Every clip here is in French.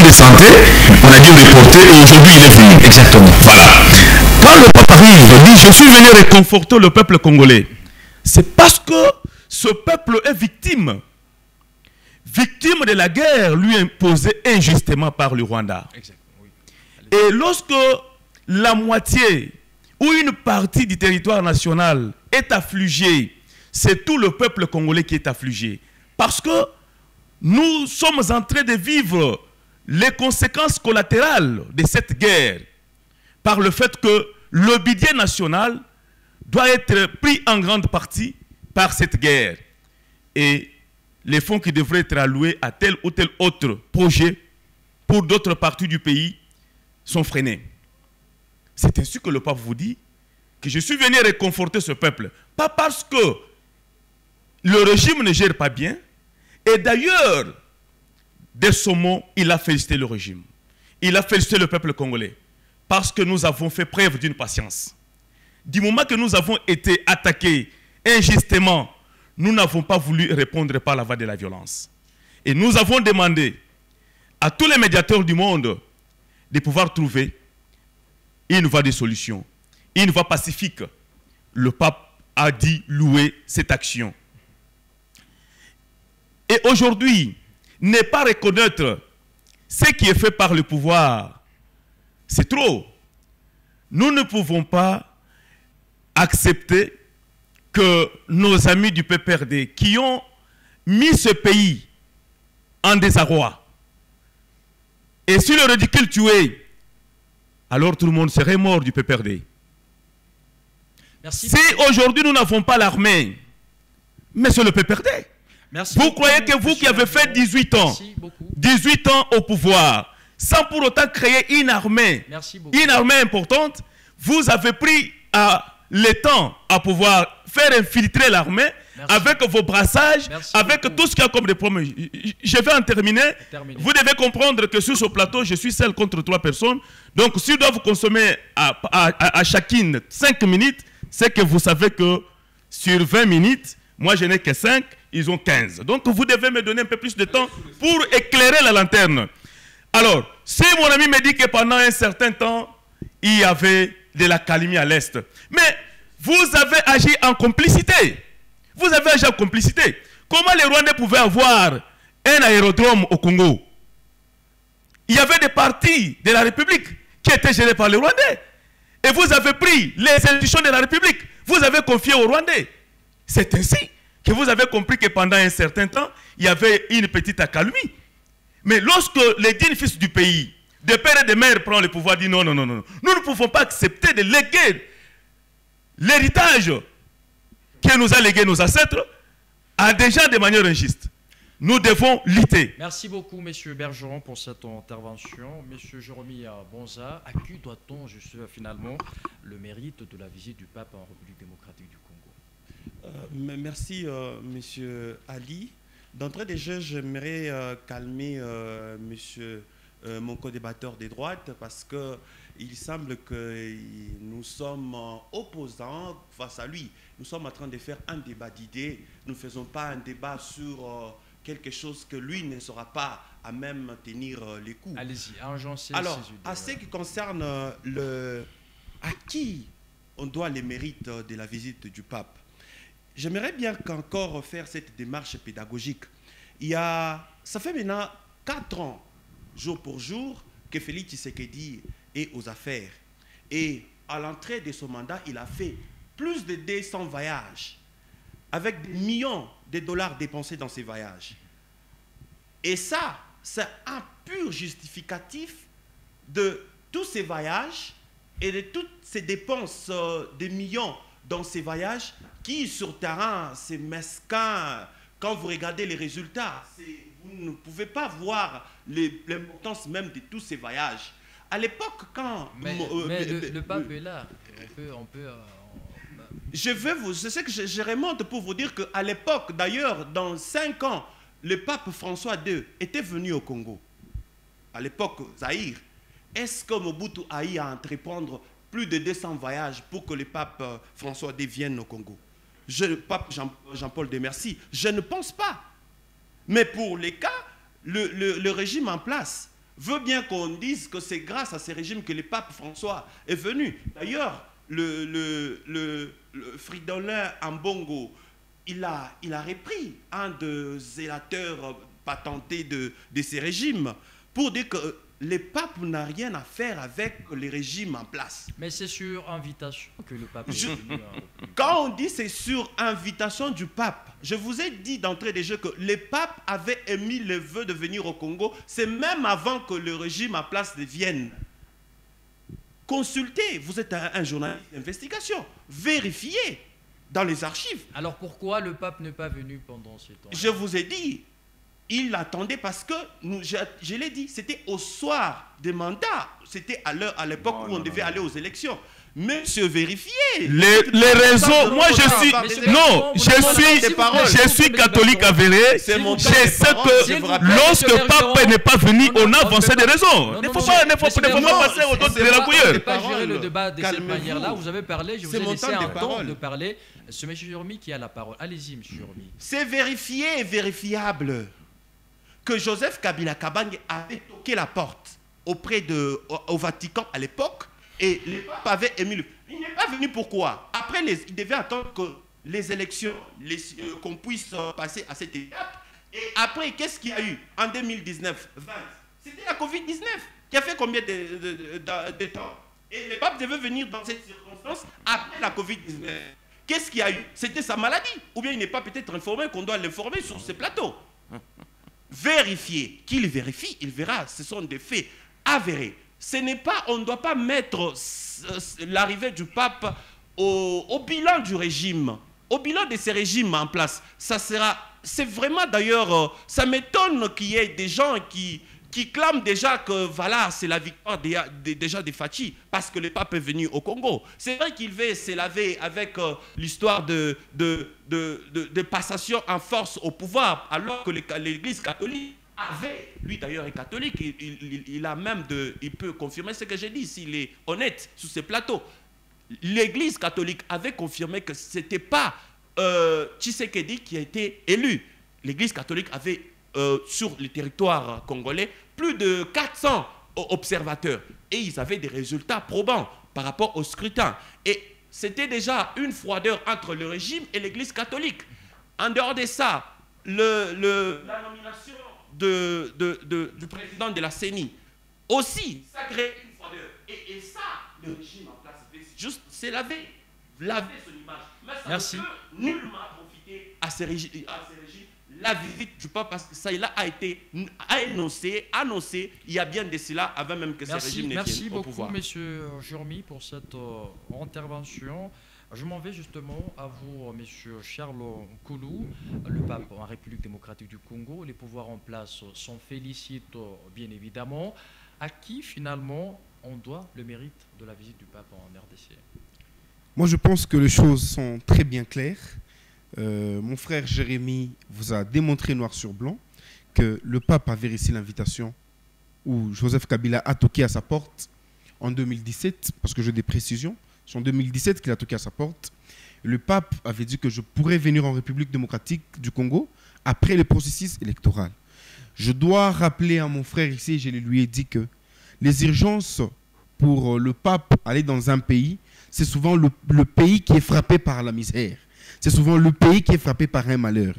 de santé, on a dû reporter et aujourd'hui il est venu. Exactement. Voilà. Quand le pape arrive, il dit je suis venu réconforter le peuple congolais. C'est parce que ce peuple est victime. Victime de la guerre lui imposée injustement par le Rwanda. Exactement, oui. Et lorsque la moitié ou une partie du territoire national est affligée, c'est tout le peuple congolais qui est affligé. Parce que nous sommes en train de vivre les conséquences collatérales de cette guerre par le fait que le budget national doit être pris en grande partie par cette guerre. Et les fonds qui devraient être alloués à tel ou tel autre projet pour d'autres parties du pays sont freinés. C'est ainsi que le pape vous dit que je suis venu réconforter ce peuple. Pas parce que le régime ne gère pas bien. Et d'ailleurs, dès ce mot, il a félicité le régime. Il a félicité le peuple congolais. Parce que nous avons fait preuve d'une patience. Du moment que nous avons été attaqués injustement, nous n'avons pas voulu répondre par la voie de la violence. Et nous avons demandé à tous les médiateurs du monde de pouvoir trouver une voie de solution, une voie pacifique. Le pape a dit louer cette action. Et aujourd'hui, ne pas reconnaître ce qui est fait par le pouvoir, c'est trop. Nous ne pouvons pas accepter que nos amis du PPRD qui ont mis ce pays en désarroi, et si le ridicule tué, alors tout le monde serait mort du PPRD. Merci. Si aujourd'hui nous n'avons pas l'armée, mais c'est le PPRD. Merci Vous beaucoup, croyez que vous qui avez fait 18 ans, 18 ans au pouvoir, sans pour autant créer une armée importante, vous avez pris le temps à pouvoir faire infiltrer l'armée avec vos brassages, avec tout ce qu'il y a comme des problèmes. Je vais en terminer. Vous devez comprendre que sur ce plateau, je suis seul contre 3 personnes. Donc, si je dois vous consommer à chacune 5 minutes, c'est que vous savez que sur 20 minutes, moi je n'ai que 5, ils ont 15. Donc, vous devez me donner un peu plus de temps pour éclairer la lanterne. Alors, si mon ami me dit que pendant un certain temps, il y avait de la calmie à l'Est, mais vous avez agi en complicité. Vous avez agi en complicité. Comment les Rwandais pouvaient avoir un aérodrome au Congo? Il y avait des partis de la République qui étaient gérés par les Rwandais. Et vous avez pris les institutions de la République, vous avez confié aux Rwandais. C'est ainsi que vous avez compris que pendant un certain temps, il y avait une petite accalmie. Mais lorsque les dignes fils du pays, de père et de mère, prennent le pouvoir, disent non, non, non, non, nous ne pouvons pas accepter de léguer l'héritage que nous a légué nos ancêtres à des gens de manière injuste. Nous devons lutter. Merci beaucoup, M. Bergeron, pour cette intervention. M. Jérôme Bonza, à qui doit-on finalement le mérite de la visite du pape en République démocratique du Congo? Merci, M. Ali. D'entrée de jeu, j'aimerais calmer mon co-débatteur des droites parce qu'il semble que nous sommes opposants face à lui. Nous sommes en train de faire un débat d'idées. Nous ne faisons pas un débat sur quelque chose que lui ne sera pas à même tenir les coups. Allez-y, agencez alors, ces idées. à ce qui concerne à qui on doit les mérites de la visite du pape, j'aimerais bien qu'encore faire cette démarche pédagogique. Ça fait maintenant 4 ans, jour pour jour, que Félix Tshisekedi est aux affaires. Et à l'entrée de son mandat, il a fait plus de 200 voyages, avec des millions de dollars dépensés dans ces voyages. Et ça, c'est un pur justificatif de tous ces voyages et de toutes ces dépenses de millions dans ces voyages qui, sur terrain, c'est mesquin. Quand vous regardez les résultats, vous ne pouvez pas voir l'importance même de tous ces voyages. À l'époque, quand... le pape est là. C'est ce que je remonte pour vous dire qu'à l'époque, d'ailleurs, dans 5 ans, le pape François II était venu au Congo. À l'époque, Zaïre. Est-ce que Mobutu a eu à entreprendre plus de 200 voyages pour que le pape François II vienne au Congo? Pape Jean-Paul II, je ne pense pas. Mais pour les cas, le régime en place veut bien qu'on dise que c'est grâce à ces régimes que le pape François est venu. D'ailleurs, le Fridolin Ambongo, il a repris un des zélateurs patentés de ces régimes pour dire que le pape n'a rien à faire avec les régimes en place. Mais c'est sur invitation que le pape est venu. Quand on dit c'est sur invitation du pape, je vous ai dit d'entrée de jeu que le pape avait émis le vœu de venir au Congo, c'est même avant que le régime en place vienne. Consultez, vous êtes un journaliste d'investigation, vérifiez dans les archives. Alors pourquoi le pape n'est pas venu pendant ce temps? Je vous ai dit, il attendait parce que, je l'ai dit, c'était au soir des mandats. C'était à l'époque où on devait aller aux élections. Monsieur, vérifiez. Les réseaux, moi je suis catholique avéré. Je sais que lorsque le pape n'est pas venu, on a avancé des raisons. Il ne faut pas passer au dos de la couillère. Vous ne pas gérer le débat de cette manière-là. Vous avez parlé, je vous ai laissé un temps de parler. C'est M. Jérôme qui a la parole. Allez-y, M. Jérôme. C'est vérifié et vérifiable que Joseph Kabila Kabange avait toqué la porte au Vatican à l'époque et le pape avait émis le... Il n'est pas venu pourquoi? Après, il devait attendre que les élections, qu'on puisse passer à cette étape. Et après, qu'est-ce qu'il y a eu en 2019, 20? C'était la Covid-19 qui a fait combien de temps? Et le pape devait venir dans cette circonstance après la Covid-19. Qu'est-ce qu'il y a eu? C'était sa maladie. Ou bien il n'est pas peut-être informé qu'on doit l'informer sur ce plateau. Vérifier. Qu'il vérifie, il verra. Ce sont des faits avérés. Ce n'est pas, on ne doit pas mettre l'arrivée du pape au bilan du régime, au bilan de ces régimes en place. Ça sera, c'est vraiment d'ailleurs, ça m'étonne qu'il y ait des gens qui clament déjà que voilà, c'est la victoire déjà des Fachi, parce que le pape est venu au Congo. C'est vrai qu'il va s'élaver avec l'histoire de passation en force au pouvoir, alors que l'Église catholique avait, lui d'ailleurs est catholique, il peut confirmer ce que j'ai dit, s'il est honnête sur ces plateaux. L'Église catholique avait confirmé que ce n'était pas Tshisekedi qui a été élu. L'Église catholique avait, sur le territoire congolais, plus de 400 observateurs. Et ils avaient des résultats probants par rapport au scrutin. Et c'était déjà une froideur entre le régime et l'Église catholique. En dehors de ça, la nomination du président de la CENI aussi, ça crée une froideur. Et ça, le régime en place, c'est laver son image. Mais ça Merci. ne peut nullement profiter à ces régimes. La visite du pape, parce que ça a été annoncé il y a bien de cela, avant même que ces régimes ne viennent au pouvoir. Merci beaucoup, M. Jérôme, pour cette intervention. Je m'en vais justement à vous, M. Charles Koulou, le pape en République démocratique du Congo. Les pouvoirs en place s'en félicitent, bien évidemment. À qui, finalement, on doit le mérite de la visite du pape en RDC? Moi, je pense que les choses sont très bien claires. Mon frère Jérémy vous a démontré noir sur blanc que le pape avait reçu l'invitation où Joseph Kabila a toqué à sa porte en 2017, parce que j'ai des précisions. C'est en 2017 qu'il a toqué à sa porte. Le pape avait dit que je pourrais venir en République démocratique du Congo après le processus électoral. Je dois rappeler à mon frère ici, je lui ai dit que les urgences pour le pape aller dans un pays, c'est souvent le pays qui est frappé par la misère. C'est souvent le pays qui est frappé par un malheur.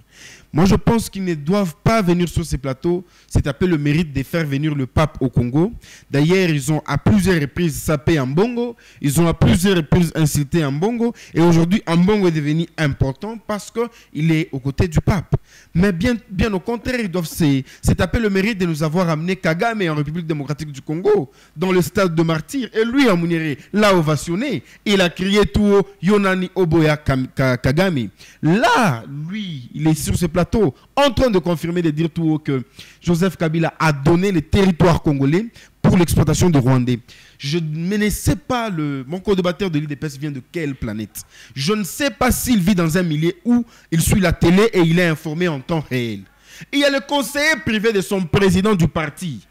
Moi, je pense qu'ils ne doivent pas venir sur ces plateaux. C'est taper le mérite de faire venir le pape au Congo. D'ailleurs, ils ont à plusieurs reprises sapé Ambongo. Ils ont à plusieurs reprises insulté Ambongo. Et aujourd'hui, Ambongo est devenu important parce qu'il est aux côtés du pape. Mais bien au contraire, ils doivent se taper le mérite de nous avoir amené Kagame en République démocratique du Congo, dans le stade de martyrs. Et lui, Amunere, l'a ovationné. Il a crié tout haut, Yonani Oboya Kagame. Là, lui, il est sur ce plateau en train de confirmer, de dire tout haut que Joseph Kabila a donné les territoires congolais pour l'exploitation de Rwandais. Je ne sais pas, mon co-débatteur de l'IDPS vient de quelle planète. Je ne sais pas s'il vit dans un milieu où il suit la télé et il est informé en temps réel. Il y a le conseiller privé de son président du parti.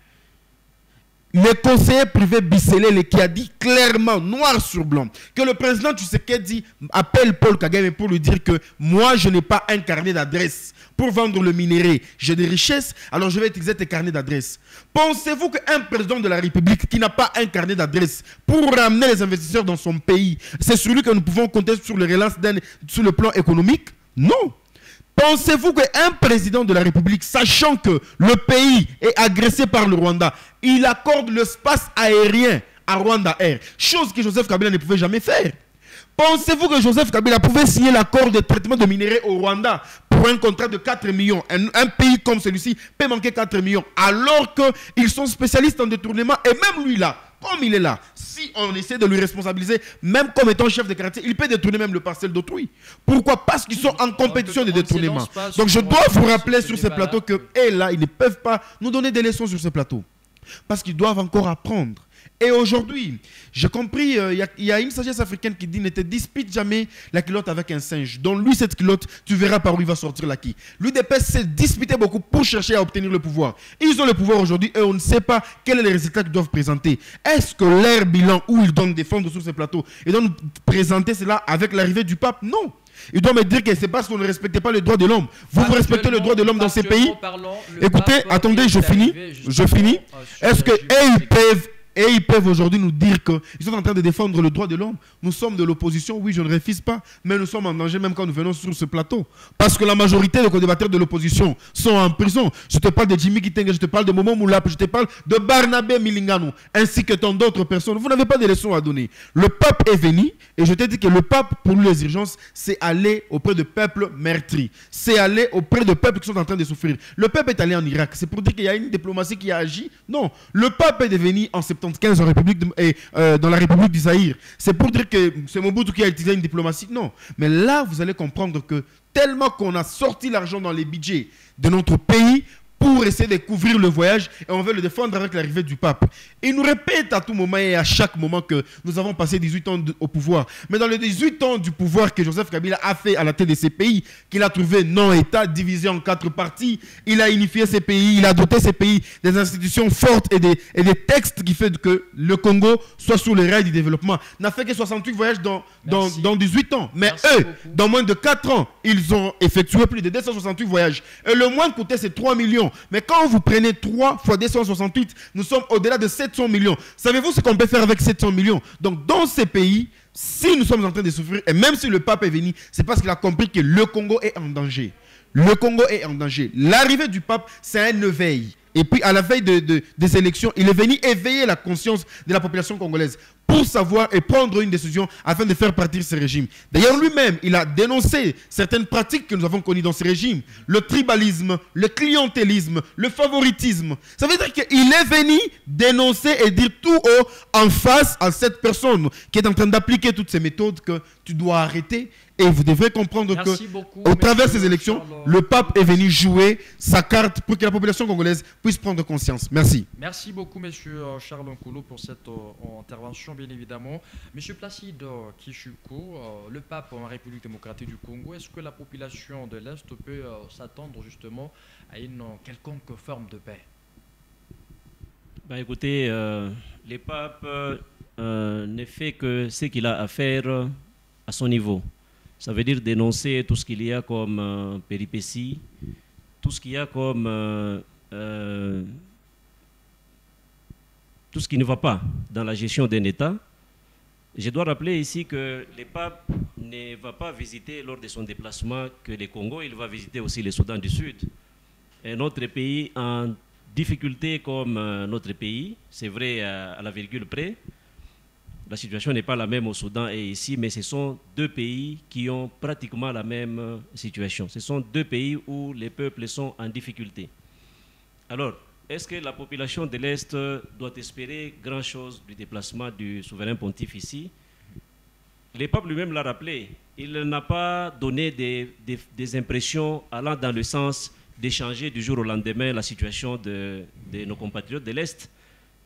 le conseiller privé Bisselele qui a dit clairement, noir sur blanc, que le président Tshisekedi appelle Paul Kagame pour lui dire que moi, je n'ai pas un carnet d'adresse pour vendre le minerai. J'ai des richesses, alors je vais utiliser tes carnets d'adresse. Pensez-vous qu'un président de la République qui n'a pas un carnet d'adresse pour ramener les investisseurs dans son pays, c'est sur lui que nous pouvons compter sur les relances sur le plan économique? Non. Pensez-vous qu'un président de la République, sachant que le pays est agressé par le Rwanda, il accorde l'espace aérien à Rwanda Air, chose que Joseph Kabila ne pouvait jamais faire? Pensez-vous que Joseph Kabila pouvait signer l'accord de traitement de minerais au Rwanda pour un contrat de 4 millions? Un pays comme celui-ci peut manquer 4 millions, alors qu'ils sont spécialistes en détournement, et même lui là, comme il est là, si on essaie de lui responsabiliser, même comme étant chef de quartier, il peut détourner même le parcelle d'autrui. Pourquoi? Parce qu'ils sont en compétition de détournement. Donc je dois vous rappeler sur ce plateau que, et là, ils ne peuvent pas nous donner des leçons sur ce plateau. Parce qu'ils doivent encore apprendre. Et aujourd'hui, j'ai compris, il y a une sagesse africaine qui dit: ne te dispute jamais la culotte avec un singe. Donc lui, cette culotte, tu verras par où il va sortir la qui. L'UDPS s'est disputé beaucoup pour chercher à obtenir le pouvoir. Ils ont le pouvoir aujourd'hui et on ne sait pas quels sont les résultats qu'ils doivent présenter. Est-ce que leur bilan où ils doivent défendre sur ce plateau, ils doivent nous présenter cela avec l'arrivée du pape? Non. Il doit me dire que c'est parce qu'on ne respectait pas les droits de l'homme. Vous respectez les droits de l'homme dans ces pays? Écoutez, attendez, je finis. Est-ce que ils peuvent aujourd'hui nous dire qu'ils sont en train de défendre le droit de l'homme? Nous sommes de l'opposition, oui, je ne refuse pas, mais nous sommes en danger même quand nous venons sur ce plateau. Parce que la majorité des co-débatteurs de l'opposition sont en prison. Je te parle de Jimmy Kitenge, je te parle de Momo Moulap, je te parle de Barnabé Milingano, ainsi que tant d'autres personnes. Vous n'avez pas de leçons à donner. Le pape est venu, et je t'ai dit que le pape, pour lui, les urgences, c'est aller auprès de peuples meurtris. C'est aller auprès de peuples qui sont en train de souffrir. Le pape est allé en Irak. C'est pour dire qu'il y a une diplomatie qui a agi? Non. Le pape est devenu en 75 en République dans la République du Zaïre. C'est pour dire que c'est Mobutu qui a utilisé une diplomatie? Non. Mais là, vous allez comprendre que tellement qu'on a sorti l'argent dans les budgets de notre pays pour essayer de couvrir le voyage, et on veut le défendre avec l'arrivée du pape. Il nous répète à tout moment et à chaque moment que nous avons passé 18 ans au pouvoir. Mais dans les 18 ans du pouvoir que Joseph Kabila a fait à la tête de ces pays, qu'il a trouvé non-État, divisé en 4 parties, il a unifié ces pays, il a doté ces pays des institutions fortes et des textes qui font que le Congo soit sur les rails du développement. N'a fait que 68 voyages dans 18 ans. Mais eux, dans moins de 4 ans, ils ont effectué plus de 268 voyages. Et le moins coûté, c'est 3 millions. Mais quand vous prenez 3 fois 268, nous sommes au-delà de 700 millions. Savez-vous ce qu'on peut faire avec 700 millions? Donc dans ces pays, si nous sommes en train de souffrir, et même si le pape est venu, c'est parce qu'il a compris que le Congo est en danger. Le Congo est en danger. L'arrivée du pape, c'est un éveil. Et puis à la veille des élections, il est venu éveiller la conscience de la population congolaise pour savoir et prendre une décision afin de faire partir ce régime. D'ailleurs, lui-même, il a dénoncé certaines pratiques que nous avons connues dans ce régime. Le tribalisme, le clientélisme, le favoritisme. Ça veut dire qu'il est venu dénoncer et dire tout haut en face à cette personne qui est en train d'appliquer toutes ces méthodes que tu dois arrêter. Et vous devrez comprendre qu'au travers de ces élections, le pape est venu jouer sa carte pour que la population congolaise puisse prendre conscience. Merci. Merci beaucoup, monsieur Charles Nkulu, pour cette intervention, bien évidemment. Monsieur Placide Kishuko, le pape en République démocratique du Congo, est-ce que la population de l'Est peut s'attendre justement à une quelconque forme de paix? Écoutez, le pape ne fait que ce qu'il a à faire à son niveau. Ça veut dire dénoncer tout ce qu'il y a comme péripéties, tout ce qu'il y a comme tout ce qui ne va pas dans la gestion d'un État. Je dois rappeler ici que le pape ne va pas visiter lors de son déplacement que le Congo, il va visiter aussi le Soudan du Sud. Un autre pays en difficulté comme notre pays, c'est vrai à la virgule près. La situation n'est pas la même au Soudan et ici, mais ce sont 2 pays qui ont pratiquement la même situation. Ce sont 2 pays où les peuples sont en difficulté. Alors, est-ce que la population de l'Est doit espérer grand-chose du déplacement du souverain pontife ici? Le pape lui-même l'a rappelé. Il n'a pas donné des impressions allant dans le sens d'échanger du jour au lendemain la situation de nos compatriotes de l'Est.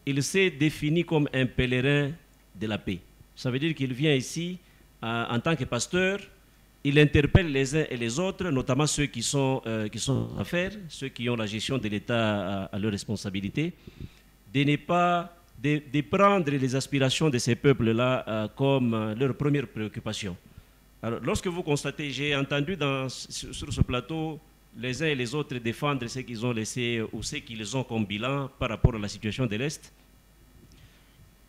Il s'est défini comme un pèlerin de la paix. Ça veut dire qu'il vient ici en tant que pasteur, il interpelle les uns et les autres, notamment ceux qui sont en affaires, ceux qui ont la gestion de l'État à leur responsabilité, de ne pas de prendre les aspirations de ces peuples-là comme leur première préoccupation. Alors, lorsque vous constatez, j'ai entendu sur ce plateau les uns et les autres défendre ce qu'ils ont laissé ou ce qu'ils ont comme bilan par rapport à la situation de l'Est.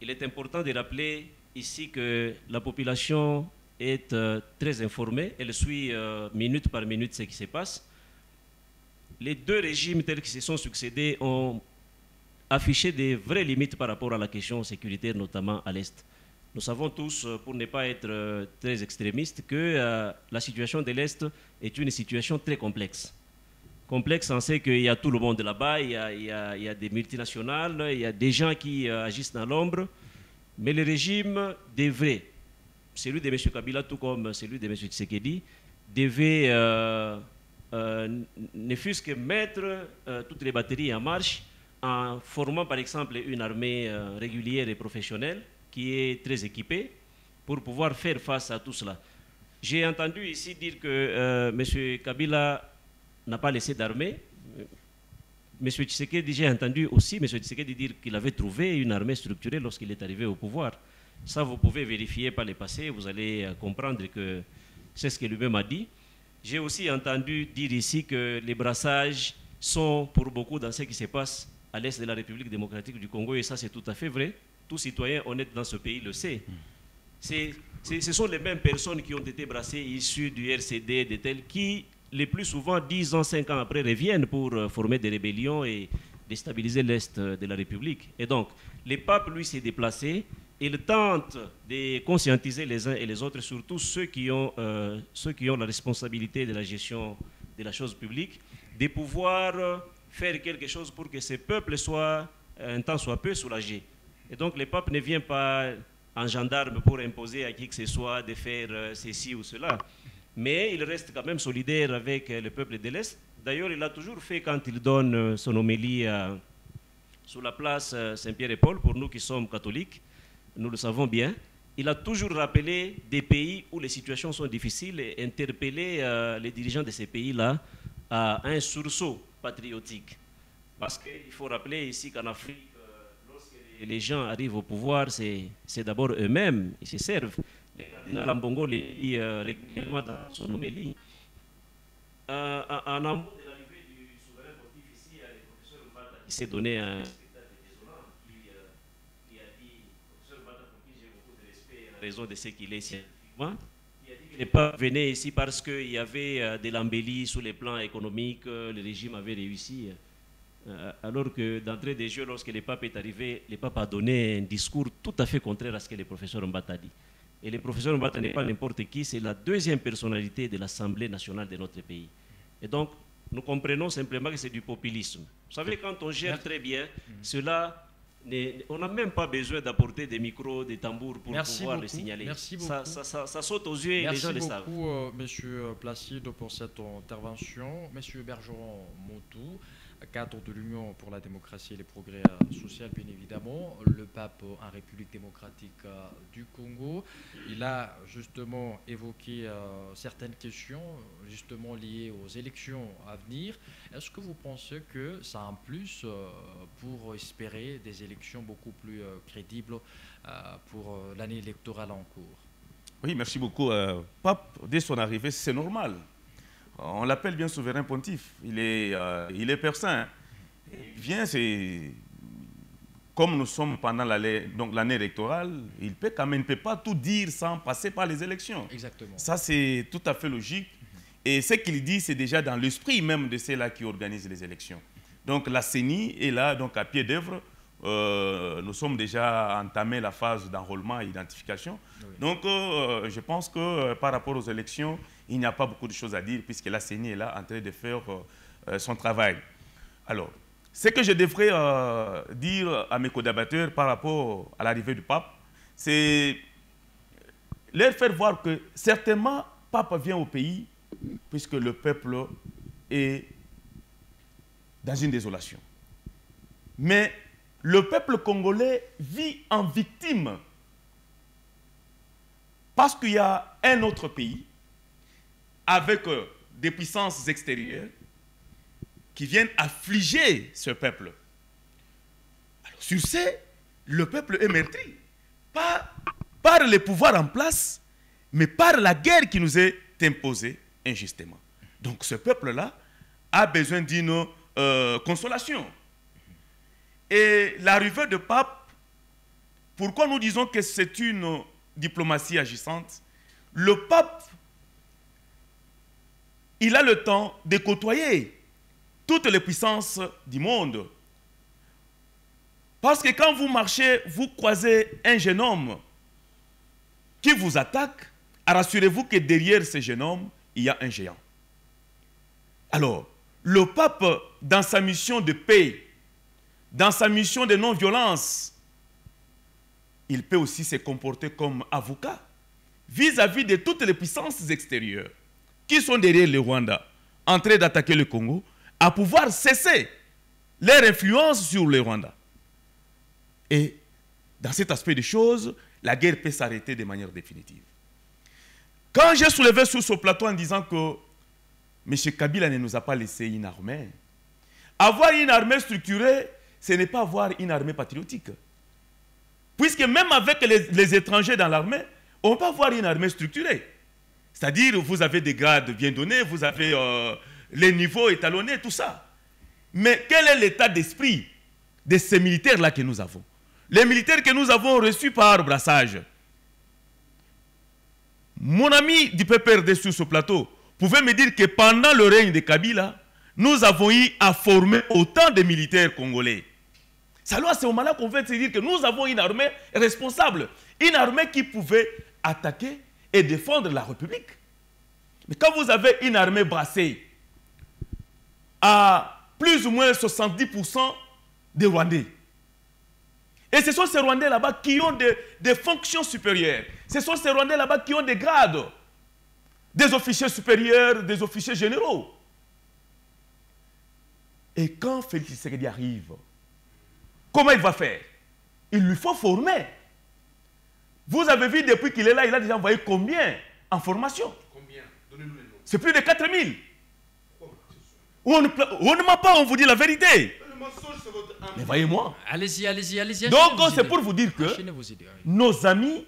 Il est important de rappeler ici que la population est très informée, elle suit minute par minute ce qui se passe. Les deux régimes tels qu'ils se sont succédés ont affiché des vraies limites par rapport à la question sécuritaire, notamment à l'Est. Nous savons tous, pour ne pas être très extrémistes, que la situation de l'Est est une situation très complexe. Complexe en ce qu'il y a tout le monde là-bas, il y a des multinationales, il y a des gens qui agissent dans l'ombre, mais le régime devrait, celui de M. Kabila tout comme celui de M. Tshisekedi, devait ne fût-ce que mettre toutes les batteries en marche en formant par exemple une armée régulière et professionnelle qui est très équipée pour pouvoir faire face à tout cela. J'ai entendu ici dire que M. Kabila n'a pas laissé d'armée. M. Tshisekedi, j'ai entendu aussi M. Tshisekedi dire qu'il avait trouvé une armée structurée lorsqu'il est arrivé au pouvoir. Ça, vous pouvez vérifier par le passé, vous allez comprendre que c'est ce que lui-même a dit. J'ai aussi entendu dire ici que les brassages sont pour beaucoup dans ce qui se passe à l'est de la République démocratique du Congo, et ça c'est tout à fait vrai. Tout citoyen honnête dans ce pays le sait. Ce sont les mêmes personnes qui ont été brassées issues du RCD, de tels qui, les plus souvent, 10 ans, 5 ans après, reviennent pour former des rébellions et déstabiliser l'Est de la République. Et donc, le pape, lui, s'est déplacé. Il tente de conscientiser les uns et les autres, surtout ceux qui ont la responsabilité de la gestion de la chose publique, de pouvoir faire quelque chose pour que ces peuples soient, un temps soit peu, soulagés. Et donc, le pape ne vient pas en gendarme pour imposer à qui que ce soit de faire ceci ou cela. Mais il reste quand même solidaire avec le peuple de l'Est. D'ailleurs, il l'a toujours fait quand il donne son homélie sur la place Saint-Pierre-et-Paul, pour nous qui sommes catholiques, nous le savons bien. Il a toujours rappelé des pays où les situations sont difficiles et interpellé les dirigeants de ces pays-là à un sursaut patriotique. Parce qu'il faut rappeler ici qu'en Afrique, lorsque les gens arrivent au pouvoir, c'est d'abord eux-mêmes, ils se servent. Le cardinal Ambongo le dit régulièrement dans son homélie. En amont de l'arrivée du souverain pontife ici, il y a le professeur Mbata qui s'est donné un spectacle désolant, qui a dit, professeur Mbata, pour qui j'ai beaucoup de respect en raison de ce qu'il est scientifiquement, il a dit qu'il n'est pas venu ici parce qu'il y avait de l'embellie sur les plans économiques, le régime avait réussi. Alors que d'entrée des jeux, lorsque le pape est arrivé, le pape a donné un discours tout à fait contraire à ce que le professeur Mbata dit. Et le professeur Mbata n'est pas n'importe qui, c'est la deuxième personnalité de l'Assemblée nationale de notre pays. Et donc, nous comprenons simplement que c'est du populisme. Vous savez, quand on gère très bien, cela, on n'a même pas besoin d'apporter des micros, des tambours pour pouvoir le signaler. Merci beaucoup. Ça saute aux yeux et les gens le savent. Merci beaucoup, Monsieur Placide, pour cette intervention. Monsieur Bergeron Motou, cadre de l'Union pour la démocratie et les progrès sociaux, bien évidemment, le pape en République démocratique du Congo. Il a justement évoqué certaines questions justement liées aux élections à venir. Est-ce que vous pensez que ça a un plus pour espérer des élections beaucoup plus crédibles pour l'année électorale en cours? Oui, merci beaucoup. Pape, dès son arrivée, c'est normal. On l'appelle bien souverain pontife. Il est persan. Il vient, c'est comme nous sommes pendant l'année électorale, il ne peut pas tout dire sans passer par les élections. Exactement. Ça, c'est tout à fait logique. Et ce qu'il dit, c'est déjà dans l'esprit même de ceux-là qui organisent les élections. Donc la CENI est là, donc à pied d'œuvre. Nous sommes déjà entamé la phase d'enrôlement et d'identification. Oui. Donc je pense que par rapport aux élections, il n'y a pas beaucoup de choses à dire puisque la CENI est là en train de faire son travail. Alors, ce que je devrais dire à mes co-débatteurs par rapport à l'arrivée du pape, c'est leur faire voir que certainement, le pape vient au pays puisque le peuple est dans une désolation. Mais le peuple congolais vit en victime parce qu'il y a un autre pays avec des puissances extérieures qui viennent affliger ce peuple. Alors, sur ce, le peuple est meurtri. Pas par les pouvoirs en place, mais par la guerre qui nous est imposée injustement. Donc ce peuple-là a besoin d'une consolation. Et l'arrivée de pape, pourquoi nous disons que c'est une diplomatie agissante? Le pape, il a le temps de côtoyer toutes les puissances du monde. Parce que quand vous marchez, vous croisez un jeune homme qui vous attaque, rassurez-vous que derrière ce jeune homme, il y a un géant. Alors, le pape, dans sa mission de paix, dans sa mission de non-violence, il peut aussi se comporter comme avocat vis-à-vis de toutes les puissances extérieures qui sont derrière le Rwanda, en train d'attaquer le Congo, à pouvoir cesser leur influence sur le Rwanda. Et dans cet aspect des choses, la guerre peut s'arrêter de manière définitive. Quand j'ai soulevé sur ce plateau en disant que M. Kabila ne nous a pas laissé une armée, avoir une armée structurée, ce n'est pas avoir une armée patriotique. Puisque même avec les étrangers dans l'armée, on peut avoir une armée structurée. C'est-à-dire, vous avez des grades bien donnés, vous avez les niveaux étalonnés, tout ça. Mais quel est l'état d'esprit de ces militaires-là que nous avons? Les militaires que nous avons reçus par brassage. Mon ami du PPRD sur ce plateau pouvait me dire que pendant le règne de Kabila, nous avons eu à former autant de militaires congolais. C'est alors à ce moment-là qu'on veut se dire que nous avons une armée responsable, une armée qui pouvait attaquer et défendre la République. Mais quand vous avez une armée brassée à plus ou moins 70% des Rwandais, et ce sont ces Rwandais là-bas qui ont des fonctions supérieures, ce sont ces Rwandais là-bas qui ont des grades, des officiers supérieurs, des officiers généraux. Et quand Félix Tshisekedi arrive, comment il va faire? Il lui faut former. Vous avez vu depuis qu'il est là, il a déjà envoyé combien en formation? Combien? Donnez-nous les noms. C'est plus de 4000. On ne ment pas, on vous dit la vérité. Mais voyez-moi. Allez-y, allez-y, allez-y. Donc c'est pour vous dire que nos amis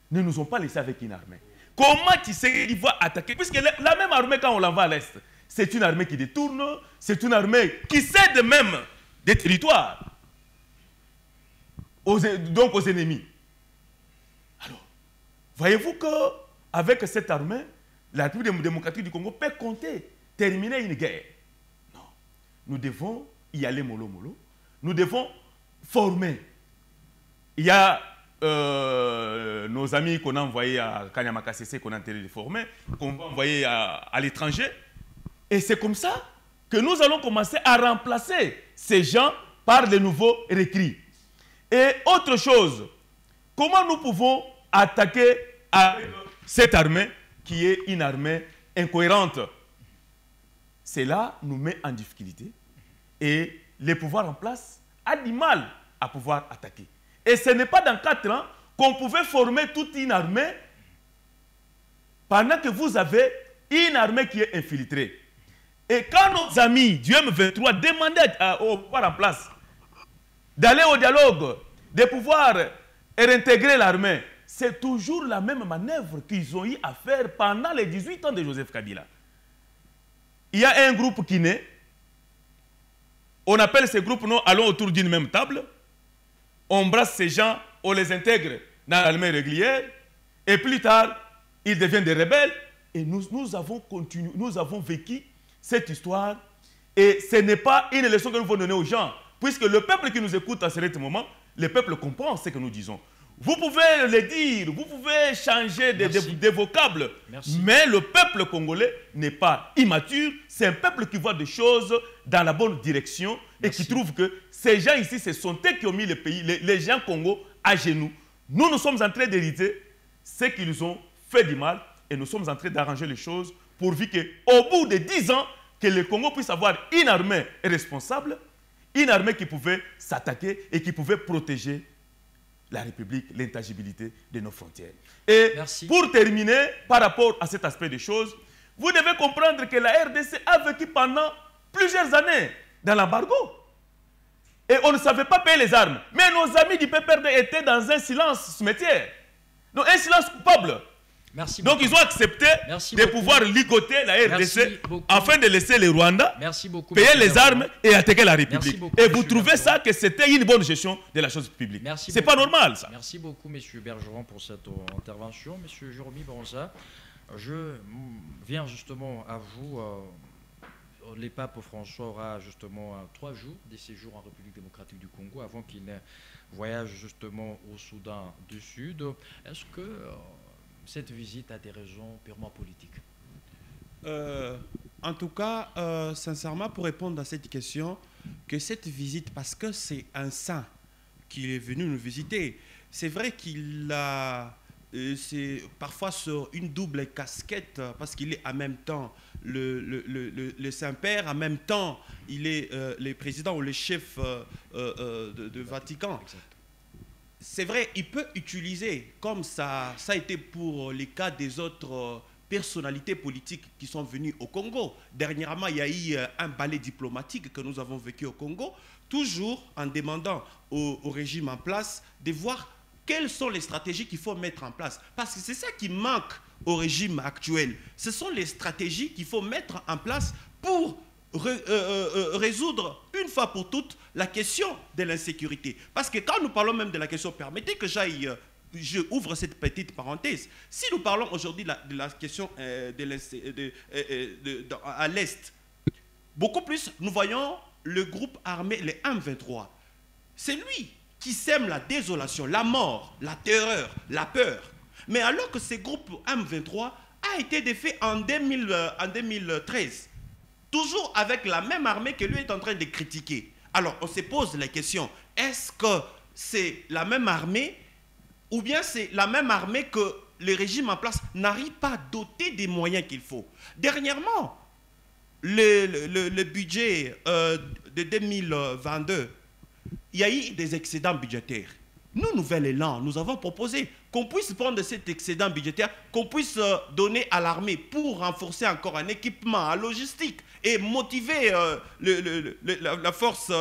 ne nous ont pas laissés avec une armée. Comment Tshisekedi va attaquer? Puisque la même armée, quand on l'envoie à l'Est, c'est une armée qui détourne, c'est une armée qui cède même des territoires donc aux ennemis. Alors, voyez-vous qu'avec cette armée, la République démocratique du Congo peut compter terminer une guerre? Non. Nous devons y aller mollo mollo. Nous devons former. Il y a nos amis qu'on a envoyés à Kanyamaka CC, qu'on a intérêt de former, qu'on va envoyer à l'étranger. Et c'est comme ça que nous allons commencer à remplacer ces gens par de nouveaux recrues. Et autre chose, comment nous pouvons attaquer avec cette armée qui est une armée incohérente? Cela nous met en difficulté et les pouvoirs en place ont du mal à pouvoir attaquer. Et ce n'est pas dans 4 ans qu'on pouvait former toute une armée pendant que vous avez une armée qui est infiltrée. Et quand nos amis du M23 demandaient au pouvoir en place d'aller au dialogue, de pouvoir réintégrer l'armée, c'est toujours la même manœuvre qu'ils ont eu à faire pendant les 18 ans de Joseph Kabila. Il y a un groupe qui naît, on appelle ces groupes, nous allons autour d'une même table, on brasse ces gens, on les intègre dans l'armée régulière, et plus tard, ils deviennent des rebelles, et nous avons continué, nous avons vécu cette histoire, et ce n'est pas une leçon que nous devons donner aux gens, puisque le peuple qui nous écoute à ce moment, le peuple comprend ce que nous disons. Vous pouvez le dire, vous pouvez changer des vocables, mais le peuple congolais n'est pas immature, c'est un peuple qui voit des choses dans la bonne direction et qui trouve que ces gens ici, ce sont eux qui ont mis le pays, les gens Congo à genoux. Nous sommes en train d'hériter ce qu'ils ont fait du mal et nous sommes en train d'arranger les choses pourvu qu'au bout de 10 ans, que le Congo puisse avoir une armée responsable, une armée qui pouvait s'attaquer et qui pouvait protéger la République, l'intangibilité de nos frontières. Et pour terminer, par rapport à cet aspect des choses, vous devez comprendre que la RDC a vécu pendant plusieurs années dans l'embargo. Et on ne savait pas payer les armes. Mais nos amis du PPRD étaient dans un silence cimetière. Donc un silence coupable. Merci Donc beaucoup. ils ont accepté de pouvoir ligoter la RDC afin de laisser les Rwandais payer les armes et attaquer la République. Et vous trouvez ça que c'était une bonne gestion de la chose publique. C'est pas normal ça. Merci beaucoup Monsieur Bergeron pour cette intervention. Monsieur Jérôme Bonza, je viens justement à vous. Le pape François aura justement 3 jours de séjour en République démocratique du Congo avant qu'il voyage justement au Soudan du Sud. Est-ce que cette visite a des raisons purement politiques? En tout cas, sincèrement, pour répondre à cette question, que cette visite, parce que c'est un saint qui est venu nous visiter, c'est vrai qu'il a... c'est parfois sur une double casquette, parce qu'il est en même temps le Saint-Père, en même temps il est le président ou le chef de Vatican. Exact. C'est vrai, il peut utiliser, comme ça a été pour les cas des autres personnalités politiques qui sont venues au Congo. Dernièrement, il y a eu un balai diplomatique que nous avons vécu au Congo, toujours en demandant au régime en place de voir quelles sont les stratégies qu'il faut mettre en place. Parce que c'est ça qui manque au régime actuel. Ce sont les stratégies qu'il faut mettre en place pour résoudre une fois pour toutes la question de l'insécurité. Parce que quand nous parlons même de la question, permettez que je ouvre cette petite parenthèse. Si nous parlons aujourd'hui de la question à l'Est, beaucoup plus, nous voyons le groupe armé, les M23. C'est lui qui sème la désolation, la mort, la terreur, la peur. Mais alors que ce groupe M23 a été défait en 2013, toujours avec la même armée que lui est en train de critiquer. Alors on se pose la question, est-ce que c'est la même armée ou bien c'est la même armée que le régime en place n'arrive pas à doter des moyens qu'il faut? Dernièrement, le budget de 2022, il y a eu des excédents budgétaires. Nous, Nouvel Élan, nous avons proposé qu'on puisse prendre cet excédent budgétaire, qu'on puisse donner à l'armée pour renforcer encore un équipement, un logistique et motiver la force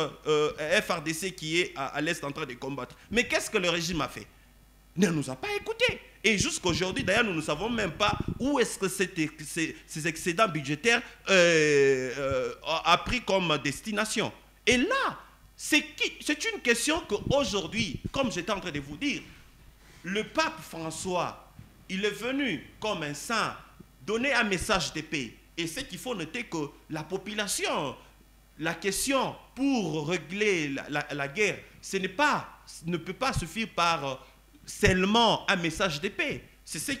FARDC qui est à l'Est en train de combattre. Mais qu'est-ce que le régime a fait? Il ne nous a pas écoutés. Et jusqu'aujourd'hui, d'ailleurs, nous ne savons même pas où est-ce que ces excédents budgétaires a pris comme destination. Et là, c'est une question qu'aujourd'hui, comme j'étais en train de vous dire, le pape François, il est venu comme un saint donner un message de paix. Et ce qu'il faut noter que la population, la question pour régler la guerre, ne peut pas suffire par seulement un message de paix. C'est ce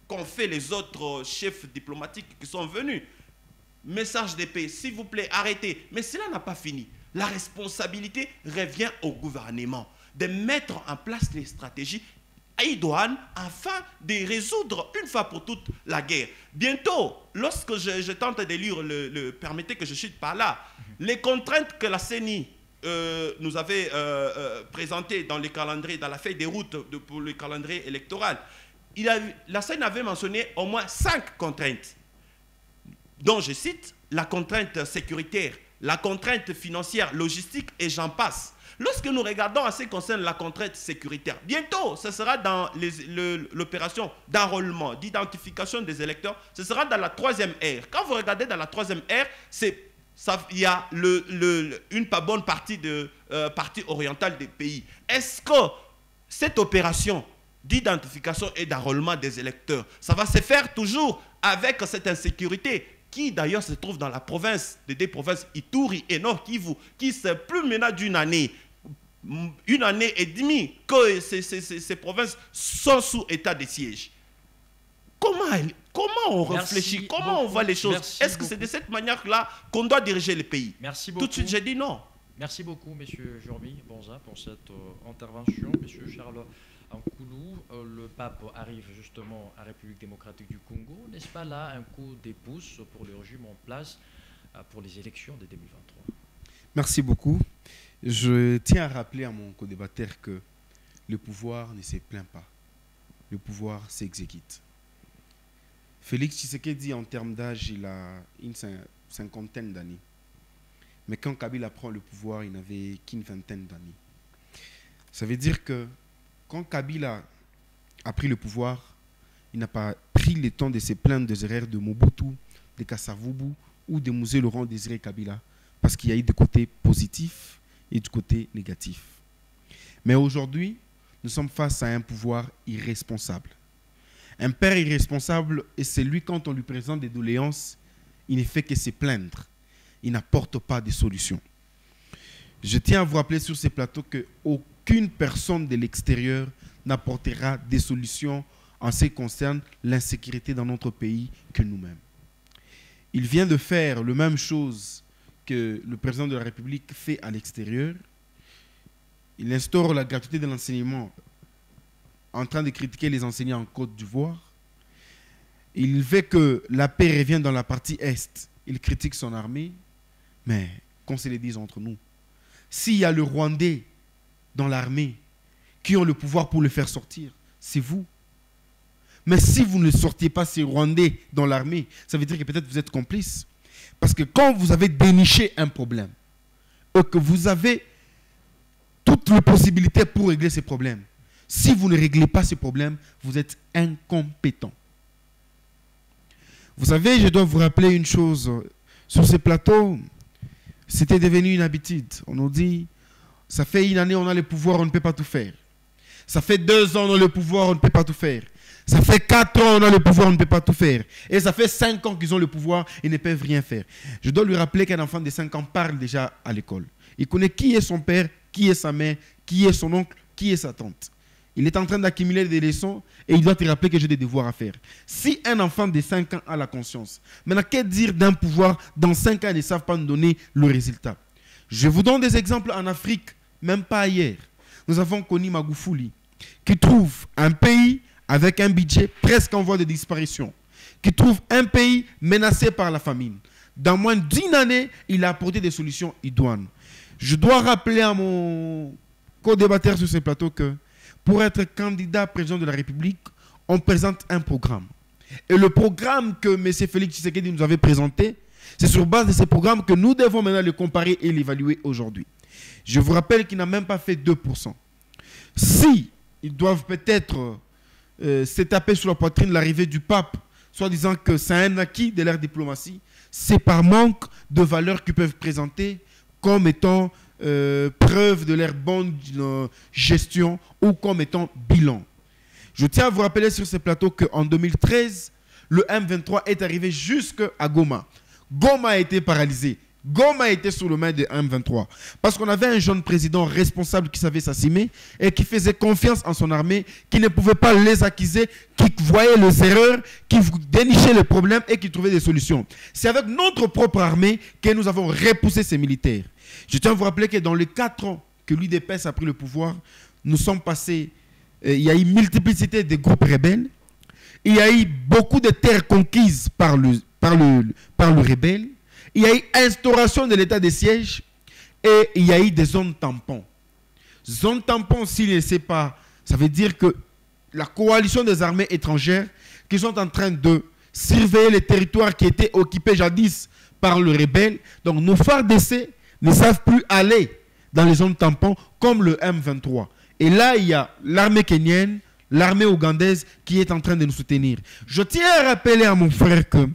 qu'ont fait les autres chefs diplomatiques qui sont venus. Message de paix, s'il vous plaît, arrêtez. Mais cela n'a pas fini. La responsabilité revient au gouvernement de mettre en place les stratégies idoines afin de résoudre une fois pour toutes la guerre. Bientôt, lorsque je tente de lire, permettez que je chute par là, les contraintes que la CENI nous avait présentées dans le calendrier, dans la feuille de route pour le calendrier électoral, la CENI avait mentionné au moins 5 contraintes, dont je cite la contrainte sécuritaire, la contrainte financière, logistique et j'en passe. Lorsque nous regardons en ce qui concerne la contrainte sécuritaire, bientôt, ce sera dans l'opération d'enrôlement, d'identification des électeurs, ce sera dans la 3e ère. Quand vous regardez dans la 3e ère, il y a une pas bonne partie orientale des pays. Est-ce que cette opération d'identification et d'enrôlement des électeurs, ça va se faire toujours avec cette insécurité qui d'ailleurs se trouve dans la province, des 2 provinces, Ituri et Nord Kivu, qui c'est plus maintenant d'une année et demie que ces provinces sont sous état de siège. Comment on réfléchit, comment on voit les choses? Est-ce que c'est de cette manière-là qu'on doit diriger le pays? Merci beaucoup. Tout de suite, j'ai dit non. Merci beaucoup, M. Jérôme Bonza, pour cette intervention. M. Charles Nkoulou, le pape arrive justement à République démocratique du Congo. N'est-ce pas là un coup de pouce pour le régime en place pour les élections de 2023? Merci beaucoup. Je tiens à rappeler à mon co-débatteur que le pouvoir ne se plaint pas. Le pouvoir s'exécute. Félix Tshisekedi, en termes d'âge, il a une cinquantaine d'années. Mais quand Kabila prend le pouvoir, il n'avait qu'une vingtaine d'années. Ça veut dire que quand Kabila a pris le pouvoir, il n'a pas pris le temps de se plaindre des erreurs de Mobutu, de Kasavubu ou de Musée Laurent Désiré Kabila, parce qu'il y a eu des côtés positifs et du côté négatif. Mais aujourd'hui, nous sommes face à un pouvoir irresponsable. Un père irresponsable, et c'est lui, quand on lui présente des doléances, il ne fait que se plaindre. Il n'apporte pas de solutions. Je tiens à vous rappeler sur ces plateaux qu'aucune personne de l'extérieur n'apportera des solutions en ce qui concerne l'insécurité dans notre pays que nous-mêmes. Il vient de faire la même chose que le président de la République fait à l'extérieur. Il instaure la gratuité de l'enseignement en train de critiquer les enseignants en Côte d'Ivoire. Il veut que la paix revienne dans la partie Est. Il critique son armée. Mais, qu'on se le dise entre nous, s'il y a le Rwandais dans l'armée qui ont le pouvoir pour le faire sortir, c'est vous. Mais si vous ne sortiez pas ces Rwandais dans l'armée, ça veut dire que peut-être vous êtes complice. Parce que quand vous avez déniché un problème, et que vous avez toutes les possibilités pour régler ces problèmes, si vous ne réglez pas ces problèmes, vous êtes incompétent. Vous savez, je dois vous rappeler une chose. Sur ces plateaux, c'était devenu une habitude. On nous dit, ça fait une année, on a le pouvoir, on ne peut pas tout faire. Ça fait 2 ans, on a le pouvoir, on ne peut pas tout faire. Ça fait 4 ans, on a le pouvoir, on ne peut pas tout faire. Et ça fait 5 ans qu'ils ont le pouvoir, ils ne peuvent rien faire. Je dois lui rappeler qu'un enfant de 5 ans parle déjà à l'école. Il connaît qui est son père, qui est sa mère, qui est son oncle, qui est sa tante. Il est en train d'accumuler des leçons et il doit te rappeler que j'ai des devoirs à faire. Si un enfant de 5 ans a la conscience, maintenant, qu'est-ce dire d'un pouvoir, dans 5 ans, ils ne savent pas nous donner le résultat. Je vous donne des exemples en Afrique, même pas ailleurs. Nous avons connu Magufuli, qui trouve un pays avec un budget presque en voie de disparition, qui trouve un pays menacé par la famine. Dans moins d'1 année, il a apporté des solutions idoines. Je dois rappeler à mon co-débatteur sur ce plateau que pour être candidat président de la République, on présente un programme. Et le programme que M. Félix Tshisekedi nous avait présenté, c'est sur base de ce programme que nous devons maintenant le comparer et l'évaluer aujourd'hui. Je vous rappelle qu'il n'a même pas fait 2%. Si ils doivent peut-être se taper sur la poitrine l'arrivée du pape, soit disant que c'est un acquis de leur diplomatie, c'est par manque de valeurs qu'ils peuvent présenter comme étant preuve de leur bonne gestion ou comme étant bilan. Je tiens à vous rappeler sur ce plateau qu'en 2013, le M23 est arrivé jusqu'à Goma. Goma a été paralysé. Goma était sous le main de M23. Parce qu'on avait un jeune président responsable qui savait s'assumer et qui faisait confiance en son armée, qui ne pouvait pas les accuser, qui voyait les erreurs, qui dénichait les problèmes et qui trouvait des solutions. C'est avec notre propre armée que nous avons repoussé ces militaires. Je tiens à vous rappeler que dans les 4 ans que l'UDPS a pris le pouvoir, nous sommes passés, il y a eu multiplicité de groupes rebelles, il y a eu beaucoup de terres conquises par le rebelle, il y a eu instauration de l'état de siège et il y a eu des zones tampons. Zones tampons, s'il ne sait pas, ça veut dire que la coalition des armées étrangères qui sont en train de surveiller les territoires qui étaient occupés jadis par le rebelle, donc nos FARDC ne savent plus aller dans les zones tampons comme le M23. Et là, il y a l'armée kenyenne, l'armée ougandaise qui est en train de nous soutenir. Je tiens à rappeler à mon frère que